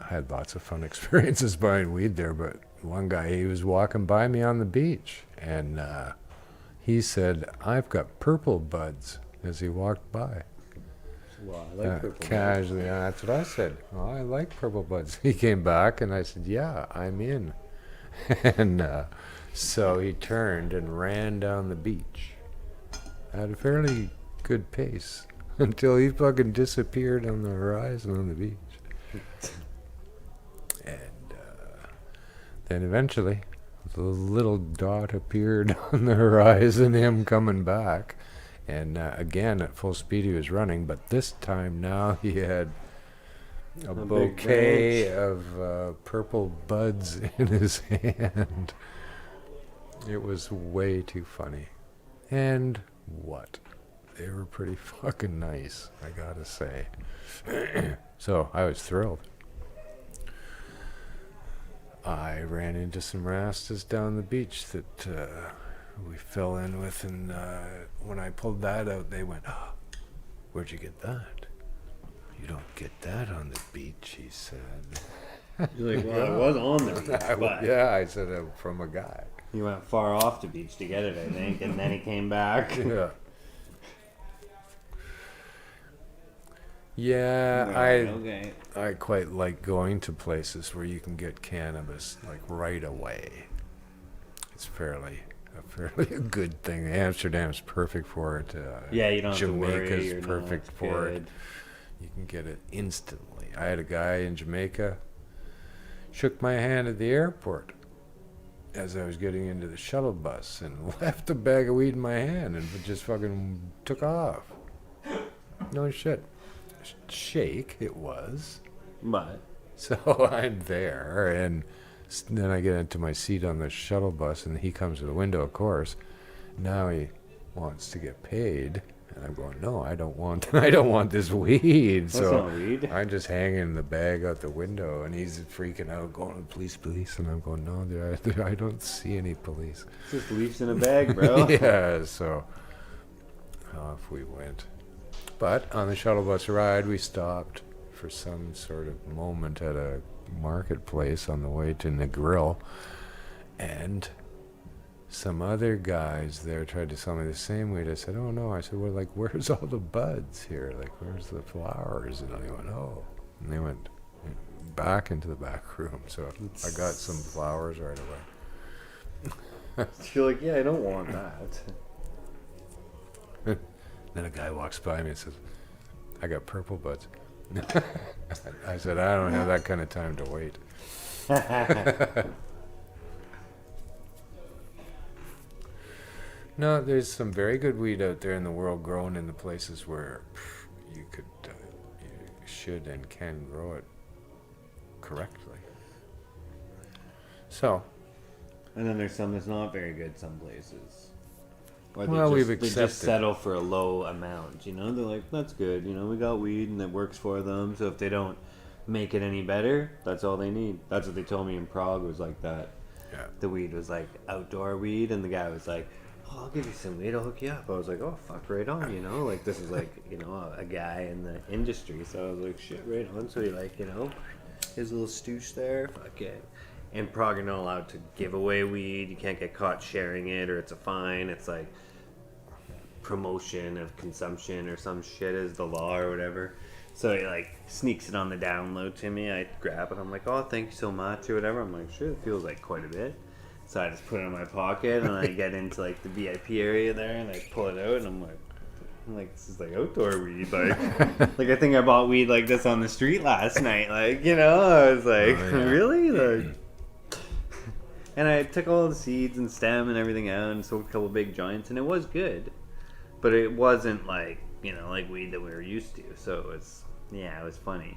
I had lots of fun experiences buying weed there, but one guy, he was walking by me on the beach, and he said, "I've got purple buds," as he walked by. Well, I like purple Casually, that's what I said. Oh, I like purple buds. He came back, and I said, "Yeah, I'm in." And so he turned and ran down the beach at a fairly good good pace until he fucking disappeared on the horizon on the beach. And then eventually, the little dot appeared on the horizon, him coming back. And again, at full speed, he was running, but this time now he had a big bouquet branch. of purple buds in his hand. It was way too funny. And what? They were pretty fucking nice, I gotta say. So I was thrilled. I ran into some rastas down the beach that we fell in with, and when I pulled that out, they went, "Oh, where'd you get that? You don't get that on the beach," he said. You're like, well, I was on the beach, but Yeah, I said, from a guy. he went far off the beach to get it, I think, and then he came back. Yeah. Yeah, Right, okay. I quite like going to places where you can get cannabis like right away. It's a fairly good thing. Amsterdam's perfect for it. Yeah, you don't have to worry. Jamaica's You're perfect not for it. good. You can get it instantly. I had a guy in Jamaica shook my hand at the airport as I was getting into the shuttle bus and left a bag of weed in my hand and just fucking took off. No shit. Shake it was. But So I'm there, and then I get into my seat on the shuttle bus, and he comes to the window, of course. Now he wants to get paid, and I'm going, no, I don't want this weed. that's So not weed. I'm just hanging the bag out the window, and he's freaking out, going, police, and I'm going, no, I don't see any police. It's just leaves in a bag, bro. Yeah, so off we went. But on the shuttle bus ride, we stopped for some sort of moment at a marketplace on the way to Negril, and some other guys there tried to sell me the same weed. I said, oh no. I said, well, like, where's all the buds here? Like, where's the flowers? And they went, oh. And they went back into the back room. So I got some flowers right away. You're like, yeah, I don't want that. Then a guy walks by me and says, I got purple buds. I said, I don't have that kind of time to wait. No, there's some very good weed out there in the world grown in the places where you could, you should and can grow it correctly. So, And then there's some that's not very good some places. Or Well, we've they just accepted. settle for a low amount, you know? They're like, that's good, you know, we got weed and it works for them. So if they don't make it any better, that's all they need. That's what they told me in Prague was like that. yeah. The weed was like outdoor weed and the guy was like, oh, I'll give you some weed, I'll hook you up. I was like, oh, fuck, right on, you know? Like, this is like, you know, a guy in the industry. So I was like, shit, right on. So he like, you know, his little stoosh there, fuck it. In Prague, you're not allowed to give away weed. You can't get caught sharing it, or it's a fine. It's like promotion of consumption or some shit is the law or whatever. So he like sneaks it on the download to me. I grab it. I'm like, oh, thank you so much or whatever. I'm like, sure, it feels like quite a bit. So I just put it in my pocket and I get into like the VIP area there and I pull it out and I'm like, this is like outdoor weed. Like, like I think I bought weed like this on the street last night. Like, you know, I was like, Oh, yeah. really? Like. And I took all the seeds and stem and everything out and sold a couple big joints, and it was good. But it wasn't like, you know, like weed that we were used to. So it was, yeah, it was funny.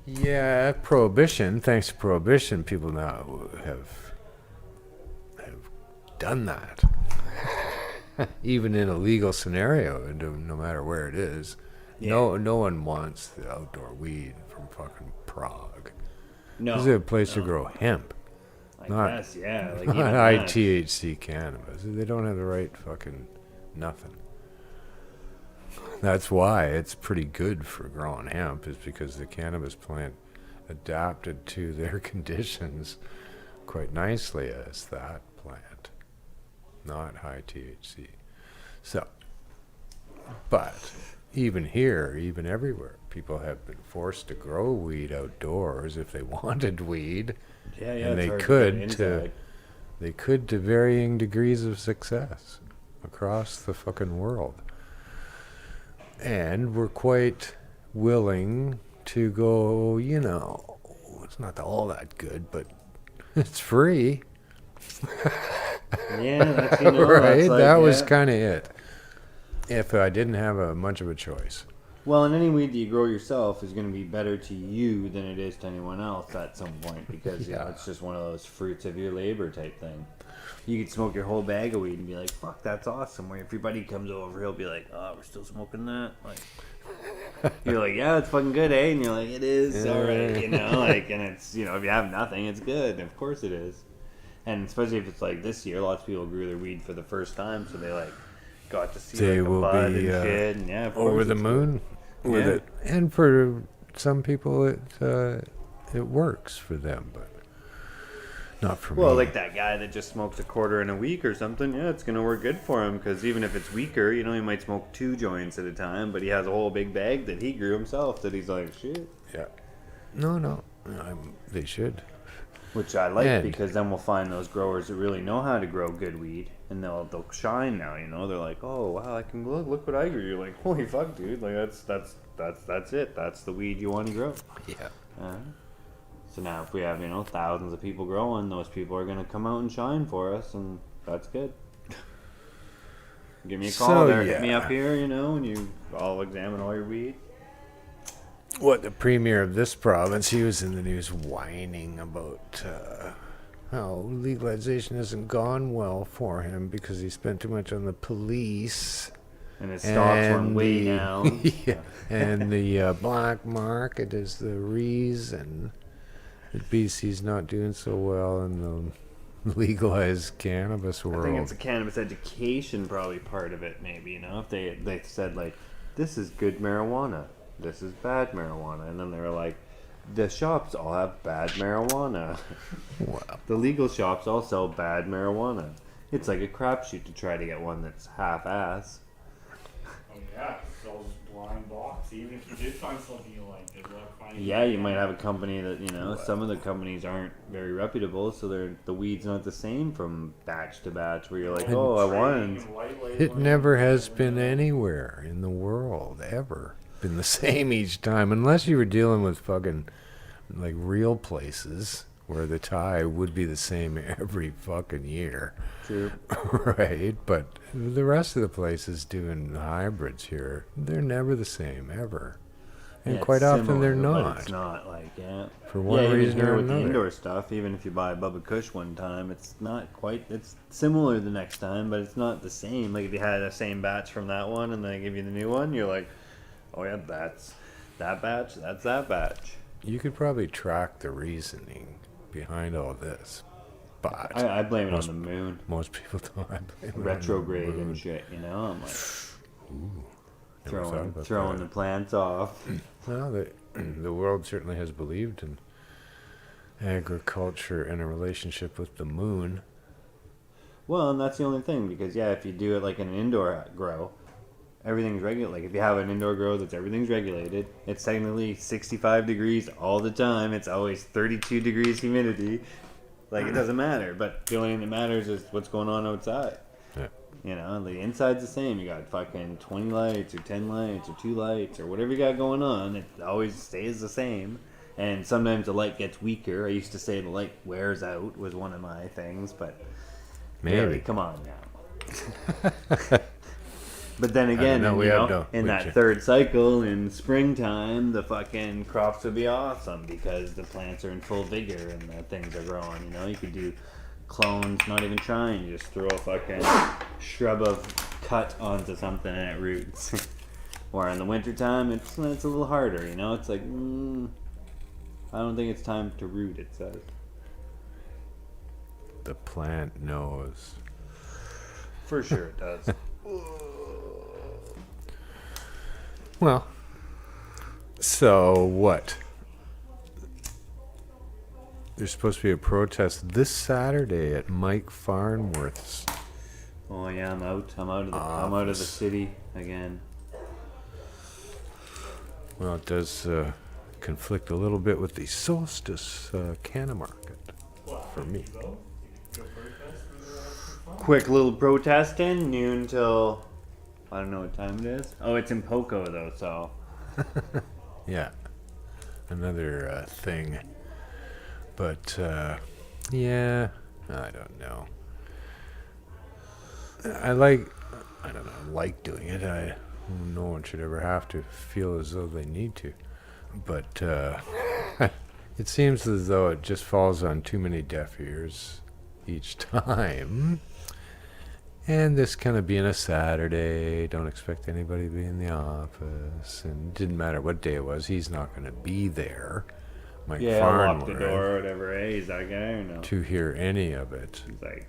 Yeah, Prohibition, thanks to Prohibition, people now have done that. Even in a legal scenario, no matter where it is. Yeah. No one wants the outdoor weed from fucking Prague. No. This is a place to no. grow hemp, I not- guess, yeah. Like not even high that. THC cannabis. They don't have the right fucking nothing. That's why it's pretty good for growing hemp, is because the cannabis plant adapted to their conditions quite nicely as that plant, not high THC. So, but even here, even everywhere, people have been forced to grow weed outdoors if they wanted weed. Yeah, and it's they hard to could get to- inside. They could to varying degrees of success. across the fucking world. And we're quite willing to go, you know, it's not all that good, but it's free. Yeah, that's, you know, Right? that's like, That was yeah. kind of it. If I didn't have much of a choice. Well, and any weed that you grow yourself is going to be better to you than it is to anyone else at some point, because you know, Yeah. it's just one of those fruits of your labor type thing. You could smoke your whole bag of weed and be like, "Fuck, that's awesome." Where if your buddy comes over, he'll be like, "Oh, we're still smoking that." Like, you're like, "Yeah, it's fucking good, eh?" And you're like, "It is, all right," you know. Like, and it's, you know, if you have nothing, it's good. Of course it is. And especially if it's like this year, lots of people grew their weed for the first time, so they like got to see They like will a bud be, and shit, and yeah, of Over course the it's moon with Yeah. it. And for some people, it works for them, but not for Well, me. like that guy that just smokes a quarter in a week or something, yeah, it's going to work good for him, because even if it's weaker, you know, he might smoke 2 joints at a time, but he has a whole big bag that he grew himself that he's like, shit. Yeah. No. They should. Which I like, And- because then we'll find those growers that really know how to grow good weed, and they'll shine now, you know. They're like, oh, wow, I can look what I grew. You're like, holy fuck, dude. Like, that's it. That's the weed you want to grow. Yeah. So now if we have, you know, thousands of people growing, those people are going to come out and shine for us, and that's good. Give me a call So, there. Hit me yeah. up here, you know, and I'll examine all your weed. What, the premier of this province, he was in the news whining about how legalization hasn't gone well for him because he spent too much on the police. And his stocks went way the- down. Yeah, and the black market is the reason that BC's not doing so well in the legalized cannabis I world. think it's a cannabis education probably part of it, maybe, you know, if they said, like, this is good marijuana, this is bad marijuana, and then they were like, the shops all have bad marijuana. Well, The legal shops all sell bad marijuana. It's like a crapshoot to try to get one that's half-ass. Oh yeah, sells blind box. Even if you did find something you like, good luck finding. Yeah, you might have a company that, you know, some of the companies aren't very reputable, so the weed's not the same from batch to batch, where you're like, oh, I wanted. it never has been anywhere in the world ever been the same each time, unless you were dealing with fucking like real places where the tie would be the same every fucking year. True. Right, but the rest of the places doing hybrids here, they're never the same ever, and Yeah, quite it's often they're similar, but not. It's not like, yeah. For one even reason here or with the another. indoor stuff, even if you buy a Bubba Kush one time, it's not quite. It's similar the next time, but it's not the same. Like if you had the same batch from that one, and they give you the new one, you're like, oh yeah, that's that batch. That's that batch. You could probably track the reasoning behind all this, but I blame it on most- the moon, most people don't. I blame it on the retrograde moon. and shit. You know, I'm like Never thought about throwing that. the plants off. Well, the world certainly has believed in agriculture and a relationship with the moon. Well, and that's the only thing, because yeah, if you do it like in an indoor grow, everything's regulated. Like if you have an indoor grow that's everything's regulated, it's technically 65 degrees all the time. It's always 32 degrees humidity. Like it doesn't matter, but the only thing that matters is what's going on outside. Yeah. You know, the inside's the same. You got fucking 20 lights or 10 lights or 2 lights or whatever you got going on. It always stays the same. And sometimes the light gets weaker. I used to say the light wears out was one of my things, but Maybe. really, come on now. But then again, know, and, we you have know, no- in we that can't. third cycle in springtime, the fucking crops would be awesome because the plants are in full vigor and the things are growing. You know, you could do clones, not even trying, you just throw a fucking shrub of cut onto something and it roots. Or in the wintertime, it's a little harder. You know, it's like I don't think it's time to root. It says. The plant knows. For sure it does. Well, so what? There's supposed to be a protest this Saturday at Mike Farnworth's. Oh yeah, I'm out. I'm out of the city again. Well, it does conflict a little bit with the Solstice Canna Market for me. quick little protest in, noon till, I don't know what time it is. Oh, it's in Poco though, so. Yeah, another thing. But yeah, I don't know. I don't know, like doing it. No one should ever have to feel as though they need to. But it seems as though it just falls on too many deaf ears each time. And this kind of being a Saturday, don't expect anybody to be in the office. And it didn't matter what day it was, he's not going to be there. Mike Yeah, lock the Farnworth, door or whatever. Hey, is that guy or no? to hear any of it. He's like,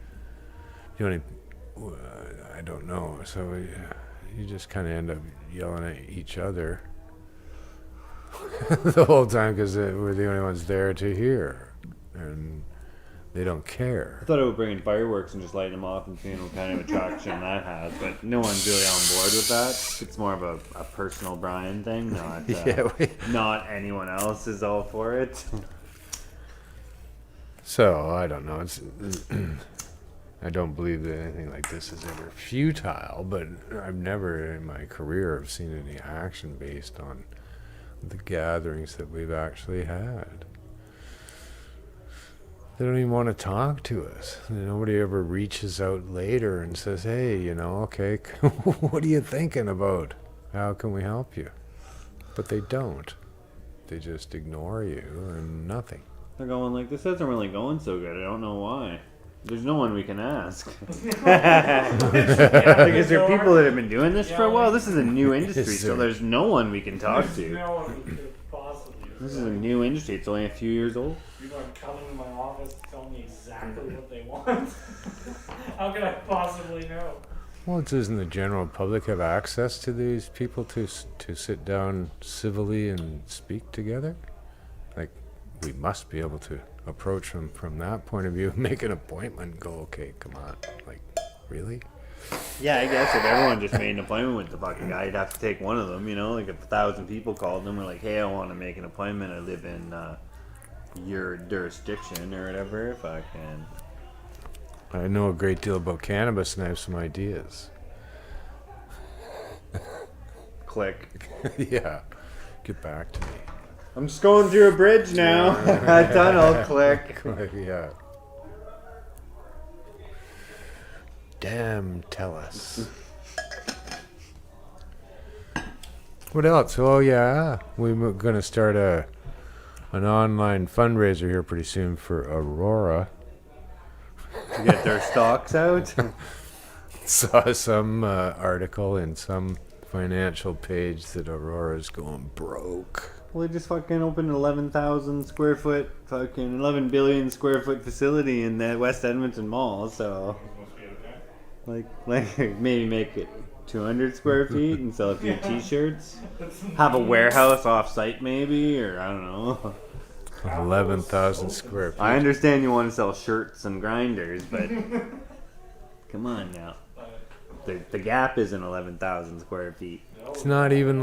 The only, I don't know. So you just kind of end up yelling at each other the whole time because we're the only ones there to hear, and they don't care. I thought it would bring in fireworks and just lighting them off and seeing what kind of attraction that has, but no one's really on board with that. It's more of a personal Brian thing, not not anyone else is all for it. So I don't know. It's I don't believe that anything like this is ever futile, but I've never in my career have seen any action based on the gatherings that we've actually had. They don't even want to talk to us. Nobody ever reaches out later and says, hey, okay, what are you thinking about? How can we help you? But they don't. They just ignore you and nothing. They're going like, this isn't really going so good. I don't know why. There's no one we can ask. Like, is there people that have been doing this for a while? This is a new industry, so there's no one we can talk to. No one could possibly. This is a new industry. It's only a few years old. People are coming to my office to tell me exactly what they want. How could I possibly know? Well, doesn't the general public have access to these people to sit down civilly and speak together? Like, we must be able to approach them from that point of view, make an appointment and go, okay, come on. Like, really? Yeah, I guess if everyone just made an appointment with the fucking guy, you'd have to take one of them, Like if 1,000 people called them, were like, hey, I want to make an appointment. I live in your jurisdiction or whatever, if I can. I know a great deal about cannabis and I have some ideas. Click. Yeah. Get back to me. I'm just going through a bridge now. A tunnel. Click. Yeah. Damn, tell us. What else? Oh yeah, we're gonna start an online fundraiser here pretty soon for Aurora. To get their stocks out. Saw some article in some financial page that Aurora's going broke. Well, they just fucking opened an 11,000 square foot, fucking 11 billion square foot facility in the West Edmonton Mall, so. Like maybe make it 200 square feet and sell a few t-shirts. Have a warehouse off site maybe, or I don't know. 11,000 square feet. I understand you want to sell shirts and grinders, but come on now. The Gap isn't 11,000 square feet. It's not even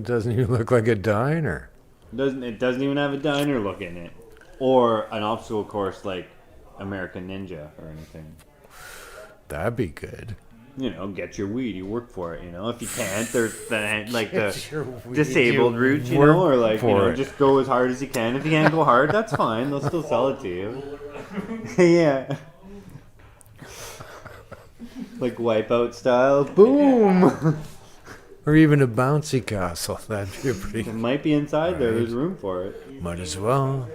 doesn't even look like a diner. It doesn't even have a diner look in it, or an obstacle course like American Ninja or anything. That'd be good. Get your weed. You work for it. If you can't, there's the Get your weed, disabled you route. work Or like for it. just go as hard as you can. If you can't go hard, that's fine. They'll still sell it to you. Yeah. Like Wipeout style. Boom. Or even a bouncy castle. That'd be pretty. It might be inside there. Right. There's room for it. Might as well.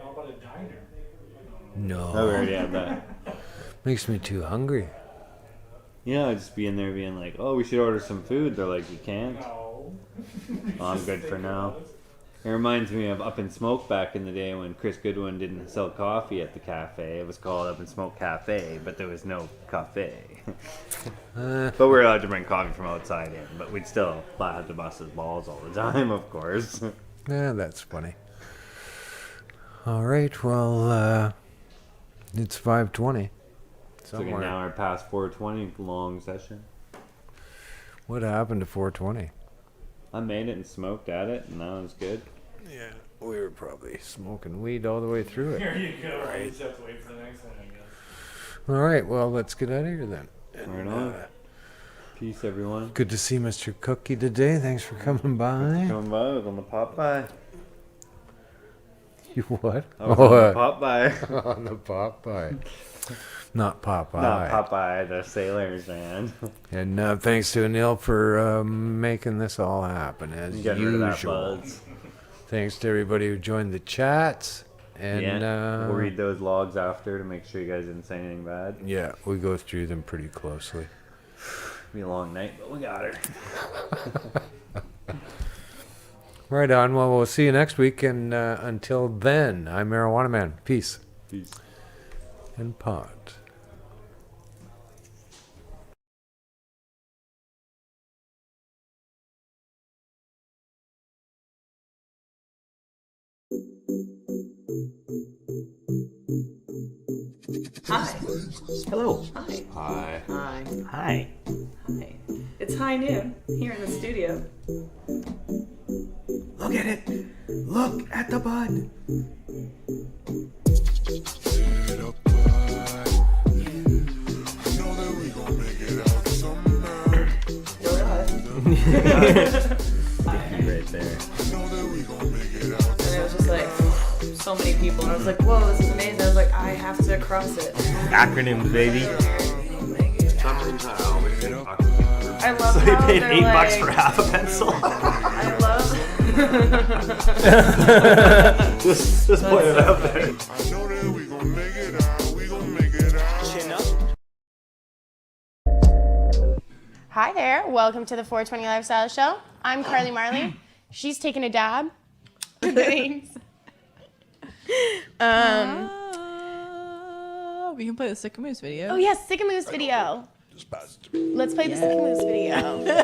How about a diner? No. Oh, we already have that. Makes me too hungry. Yeah, I'd just be in there being like, oh, we should order some food. They're like, you can't. No. Oh, I'm good for now. It reminds me of Up in Smoke back in the day when Chris Goodwin didn't sell coffee at the cafe. It was called Up in Smoke Cafe, but there was no cafe. But we were allowed to bring coffee from outside in, but we'd still have to bust his balls all the time, of course. Yeah, that's funny. All right, well, it's 5:20. It's like an hour past 4:20, long session. What happened to 4:20? I made it and smoked at it, and that was good. Yeah, we were probably smoking weed all the way through it. Here you go. Right. You just have to wait for the next one, I guess. All right, well, let's get out of here then. Right on. Peace, everyone. Good to see Mr. Cookie today. Thanks for coming by. Coming by, I was on the Popeye. You what? I was on the Popeye. On the Popeye. Not Popeye. Not Popeye, the Sailors, man. And thanks to Anil for making this all happen, as Getting rid of that usual. buzz. Thanks to everybody who joined the chats. And Yeah, we'll read those logs after to make sure you guys didn't say anything bad. yeah, we go through them pretty closely. Be a long night, but we got her. Right on. Well, we'll see you next week. And until then, I'm Marijuana Man. Peace. Peace. And pot. Hi. Hello. Hi. Hi. Hi. Hi. Hi. It's high noon here in the studio. Look at it. Look at the bud. Right there. And it was just like so many people, and I was like, "Whoa, this is amazing!" I was like, "I have to cross it." Acronyms, baby. I love So how they paid they're $8 like, for half a pencil. I love. just put it out there. I know that we gon' make it out, we gon' make it out. Hi there, welcome to the 420 Lifestyle Show. I'm Carly Marley. She's taking a dab. Thanks. We can play the Sick Moose video. Oh yes, Sick and Moose video. Let's play the Sick and Moose video.